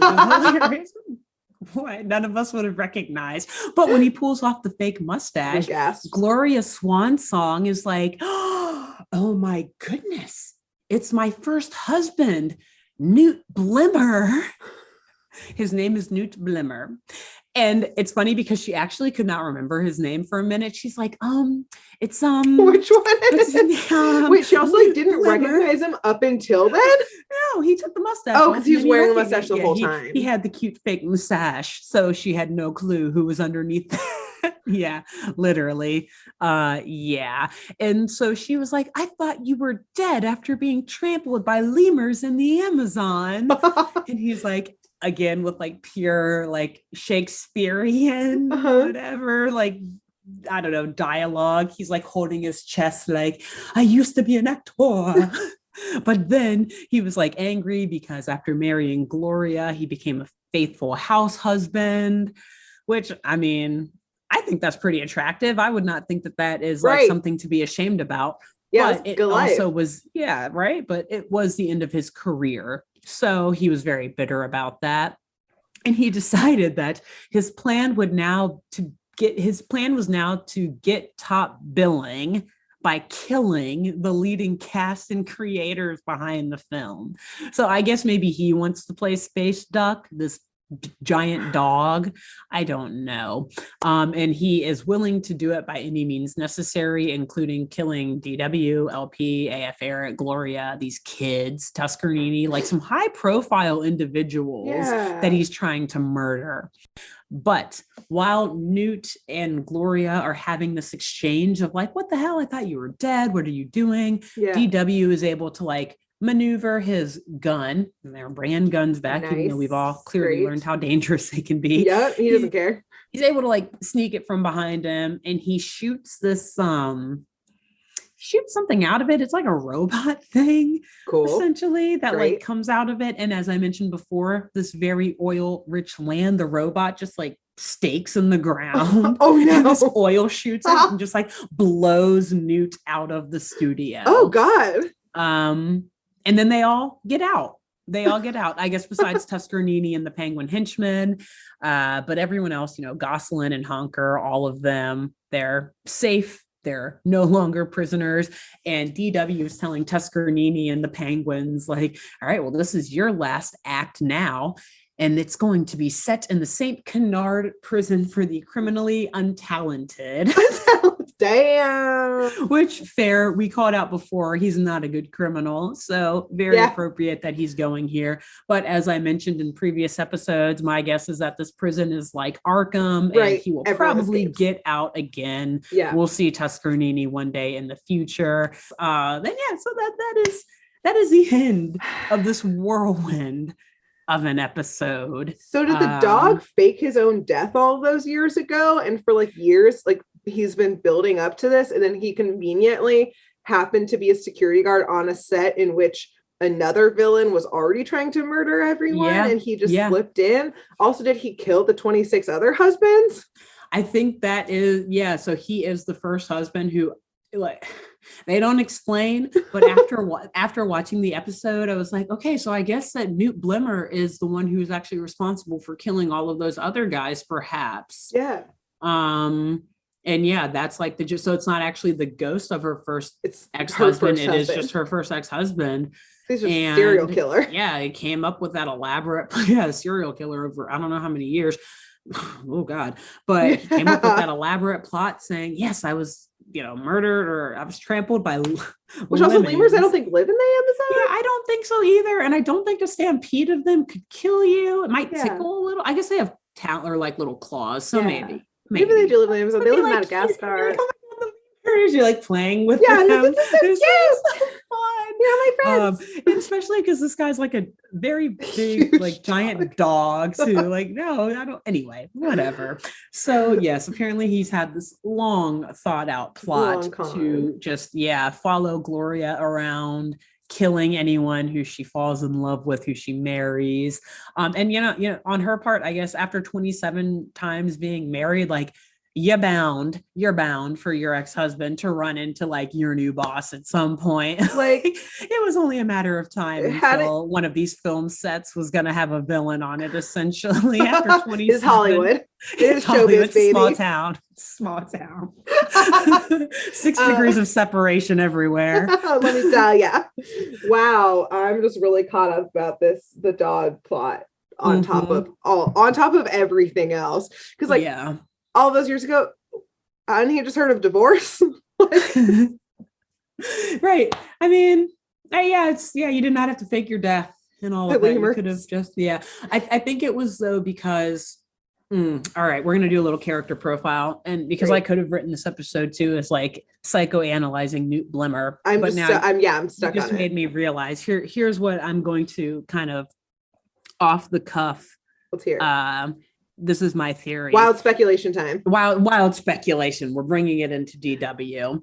What none of us would have recognized. But when he pulls off the fake mustache, Gloria Swan song is like, oh my goodness, it's my first husband, Newt Blimmer. His name is Newt Blimmer. And it's funny because she actually could not remember his name for a minute. She's like, it's which one is it? Wait, she also like didn't recognize him up until then? No, he took the mustache. Oh, because he was wearing a mustache the whole time. He had the cute fake mustache, so she had no clue who was underneath that. Yeah, literally. Yeah. And so she was like, I thought you were dead after being trampled by lemurs in the Amazon. And he's like, again, with like pure like Shakespearean whatever, like I don't know, dialogue. He's like holding his chest like, I used to be an actor. But then he was like angry because after marrying Gloria, he became a faithful house husband, which I mean, I think that's pretty attractive. I would not think that that is like something to be ashamed about. Yeah, but it also was, but it was the end of his career. So he was very bitter about that. And he decided that his plan was now to get top billing by killing the leading cast and creators behind the film. So I guess maybe he wants to play Space Duck, this giant dog. I don't know. And he is willing to do it by any means necessary, including killing DW, LP, AF Eric, Gloria, these kids, Tuscanini, like some high profile individuals that he's trying to murder. But while Newt and Gloria are having this exchange of like, what the hell? I thought you were dead. What are you doing? DW is able to like maneuver his gun, and they're brand guns back, even though we've all clearly learned how dangerous they can be. Yeah, he doesn't care. He's able to like sneak it from behind him, and he shoots this shoots something out of it. It's like a robot thing, essentially, that like comes out of it. And as I mentioned before, this very oil rich land, the robot just like stakes in the ground. Oh no. And this oil shoots out and just like blows Newt out of the studio. Oh God. And then they all get out. I guess, besides Tuscanini and the Penguin henchmen. But everyone else, Gosselin and Honker, all of them, they're safe. They're no longer prisoners. And DW is telling Tuscanini and the Penguins, like, all right, well, this is your last act now. And it's going to be set in the St. Canard prison for the criminally untalented. Damn. Which, fair, we called out before, he's not a good criminal. So very appropriate that he's going here. But as I mentioned in previous episodes, my guess is that this prison is like Arkham, and he will probably get out again. Yeah. We'll see Tuscanini one day in the future. So that is the end of this whirlwind of an episode. So did the dog fake his own death all those years ago? And for like years, like he's been building up to this, and then he conveniently happened to be a security guard on a set in which another villain was already trying to murder everyone, and he just slipped in. Also, did he kill the 26 other husbands? I think that is, so he is the first husband who, like, they don't explain, but after watching the episode, I was like, okay, so I guess that Newt Blimmer is the one who's actually responsible for killing all of those other guys, perhaps. Yeah. And that's like so it's not actually the ghost of her first ex-husband. It is just her first ex-husband. He's just a serial killer. Yeah, he came up with that elaborate, serial killer over I don't know how many years. Oh God. But he came up with that elaborate plot saying, yes, I was, murdered, or I was trampled by which also lemurs, I don't think live in the Amazon. Yeah, I don't think so either. And I don't think a stampede of them could kill you. It might tickle a little. I guess they have talent or like little claws. So maybe they do live in the Amazon. They live in Madagascar. You're like playing with them. This is so cute. So fun. You're my friends. Especially because this guy's like a very big, like giant dog who like, no, I don't. Anyway, whatever. So yes, apparently he's had this long thought out plot to just, follow Gloria around, killing anyone who she falls in love with, who she marries. And on her part, I guess after 27 times being married, like, you're bound for your ex-husband to run into like your new boss at some point. Like it was only a matter of time until one of these film sets was going to have a villain on it, essentially. After 27. It's Hollywood. It's showbiz, baby. Small town. 6 degrees of separation everywhere. Let me tell ya. Wow. I'm just really caught up about the dog plot on top of everything else. Because all those years ago, and he just heard of divorce. Right. I mean, you did not have to fake your death and all of that. You could have just, I think it was though, because, all right, we're going to do a little character profile. And because I could have written this episode too, as like psychoanalyzing Newt Blimmer. I'm stuck on it. Just made me realize here's what I'm going to kind of off the cuff. Let's hear it. This is my theory. Wild speculation time. Wild speculation. We're bringing it into DW.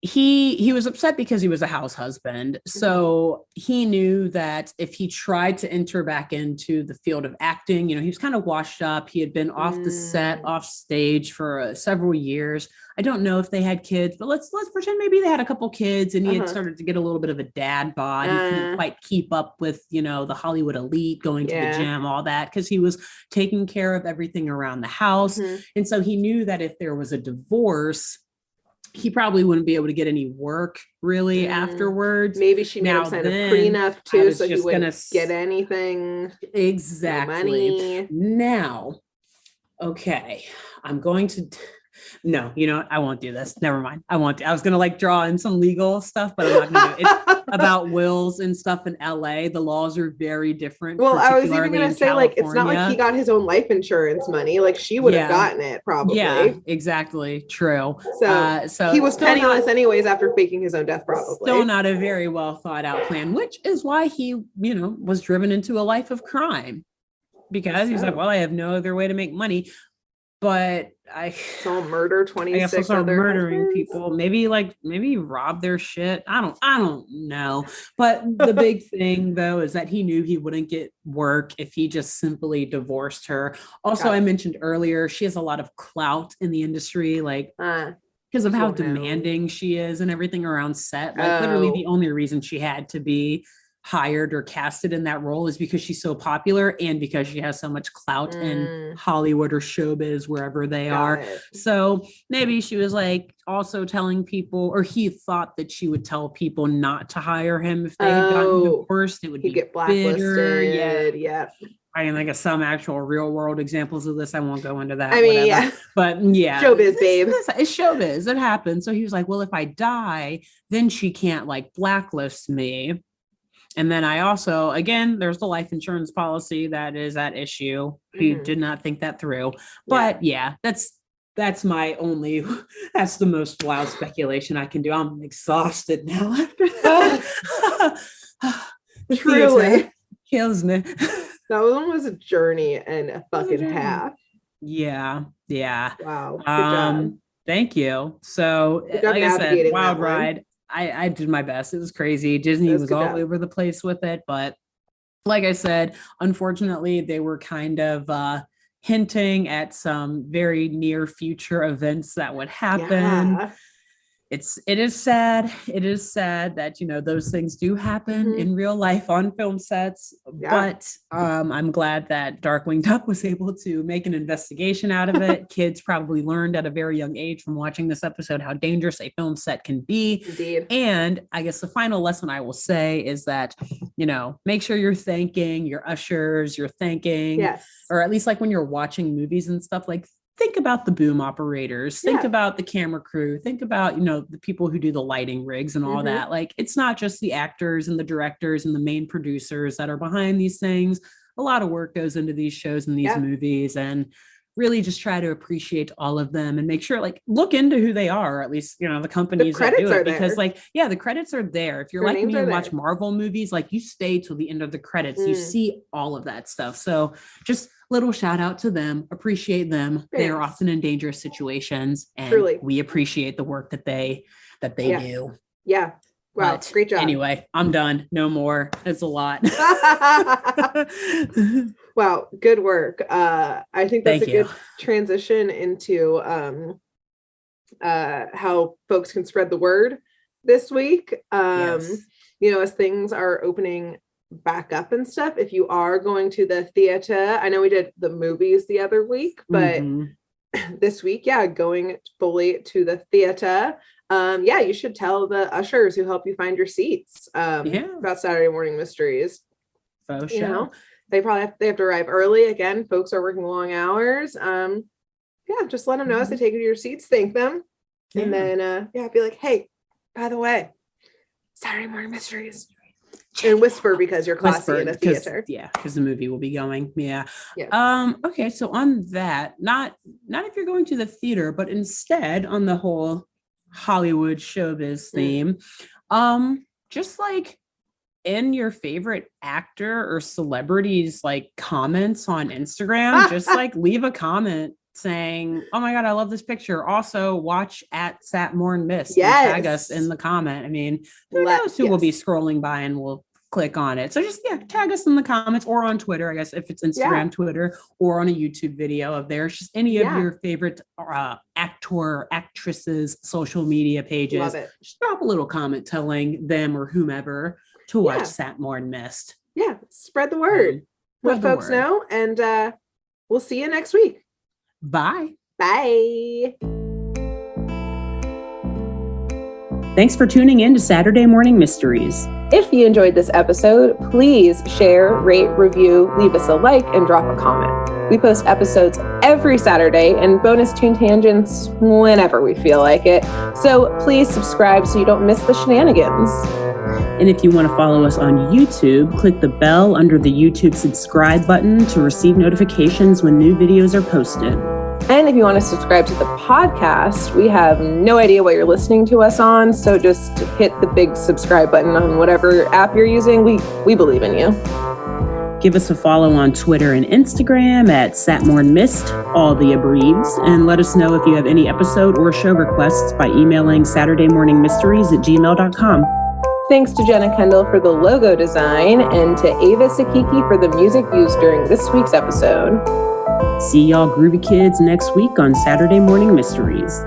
He was upset because he was a house husband. So he knew that if he tried to enter back into the field of acting, he was kind of washed up. He had been off the set, off stage for several years. I don't know if they had kids, but let's pretend maybe they had a couple kids, and he had started to get a little bit of a dad bod. He couldn't quite keep up with, the Hollywood elite, going to the gym, all that, because he was taking care of everything around the house. And so he knew that if there was a divorce, he probably wouldn't be able to get any work really afterwards. Maybe she made him sign a prenup too, so he wouldn't get anything. Exactly. No money. Now, okay, I'm going to. No, you know what? I won't do this. Never mind. I was going to like draw in some legal stuff, but I'm not going to do it. It's about wills and stuff in LA. The laws are very different. Well, I was even going to say, like, it's not like he got his own life insurance money. Like, she would have gotten it probably. Yeah, exactly. True. So he was penniless anyways after faking his own death, probably. Still not a very well thought out plan, which is why he, was driven into a life of crime, because he's like, well, I have no other way to make money. But so murder 26 other murdering people, maybe rob their shit. I don't know. But the big thing though is that he knew he wouldn't get work if he just simply divorced her. Also, I mentioned earlier, she has a lot of clout in the industry, like because of how demanding she is and everything around set. Like literally the only reason she had to be hired or casted in that role is because she's so popular and because she has so much clout in Hollywood or showbiz, wherever they are. So maybe she was like also telling people, or he thought that she would tell people not to hire him if they had gotten divorced. It would be get blacklisted. Yeah. I mean, like some actual real world examples of this. I won't go into that. I mean, yeah. But yeah. Showbiz, babe. It's showbiz. It happens. So he was like, well, if I die, then she can't like blacklist me. And then I also, again, there's the life insurance policy that is at issue. He did not think that through. But that's my only, that's the most wild speculation I can do. I'm exhausted now after that. Truly. Kills me. That one was a journey and a fucking half. Yeah. Wow. Good job. Thank you. So, like I said, wild ride. I did my best. It was crazy. Disney was all over the place with it. But like I said, unfortunately, they were kind of hinting at some very near future events that would happen. Yeah. It is sad. It is sad that, those things do happen in real life on film sets. Yeah. But I'm glad that Darkwing Duck was able to make an investigation out of it. Kids probably learned at a very young age from watching this episode how dangerous a film set can be. Indeed. And I guess the final lesson I will say is that, make sure you're thanking your ushers, you're thanking, or at least like when you're watching movies and stuff, like think about the boom operators, think about the camera crew, think about, the people who do the lighting rigs and all that. Like, it's not just the actors and the directors and the main producers that are behind these things. A lot of work goes into these shows and these movies, and really just try to appreciate all of them and make sure, like, look into who they are, or at least, the companies that do it, because the credits are there. If you're like me and watch Marvel movies, like, you stay till the end of the credits, you see all of that stuff. So just little shout out to them, appreciate them. Thanks. They are often in dangerous situations, and we appreciate the work that they do. Yeah. Wow. But great job. Anyway, I'm done. No more. It's a lot. Wow. Good work. I think that's a good transition into how folks can spread the word this week. As things are opening back up and stuff, if you are going to the theater, I know we did the movies the other week, but this week, going fully to the theater, you should tell the ushers who help you find your seats about Saturday Morning Mysteries. Oh, sure. They have to arrive early. Again, folks are working long hours. Just let them know as they take you to your seats, thank them, and then be like, hey, by the way, Saturday Morning Mysteries. And whisper because you're classy in a theater. Because the movie will be going. Okay, so on that, not if you're going to the theater, but instead on the whole Hollywood showbiz theme, just like in your favorite actor or celebrities like comments on Instagram, just like leave a comment saying, oh my God, I love this picture. Also watch at Satmore and Mist. And tag us in the comment. I mean, who knows who will be scrolling by and will click on it. So just tag us in the comments, or on Twitter, I guess, if it's Instagram, Twitter, or on a YouTube video of theirs, just any of your favorite actor, actresses, social media pages. Love it. Just drop a little comment telling them or whomever to watch Satmore and Mist. Spread the word. Let folks know, and we'll see you next week. Bye. Bye. Thanks for tuning in to Saturday Morning Mysteries. If you enjoyed this episode, please share, rate, review, leave us a like, and drop a comment. We post episodes every Saturday and bonus tune tangents whenever we feel like it. So please subscribe so you don't miss the shenanigans. And if you want to follow us on YouTube, click the bell under the YouTube subscribe button to receive notifications when new videos are posted. And if you want to subscribe to the podcast, we have no idea what you're listening to us on, so just hit the big subscribe button on whatever app you're using. We believe in you. Give us a follow on Twitter and Instagram at SatmornMist, all the abreves, and let us know if you have any episode or show requests by emailing SaturdayMorningMysteries@gmail.com. Thanks to Jenna Kendall for the logo design and to Ava Sakiki for the music used during this week's episode. See y'all groovy kids next week on Saturday Morning Mysteries.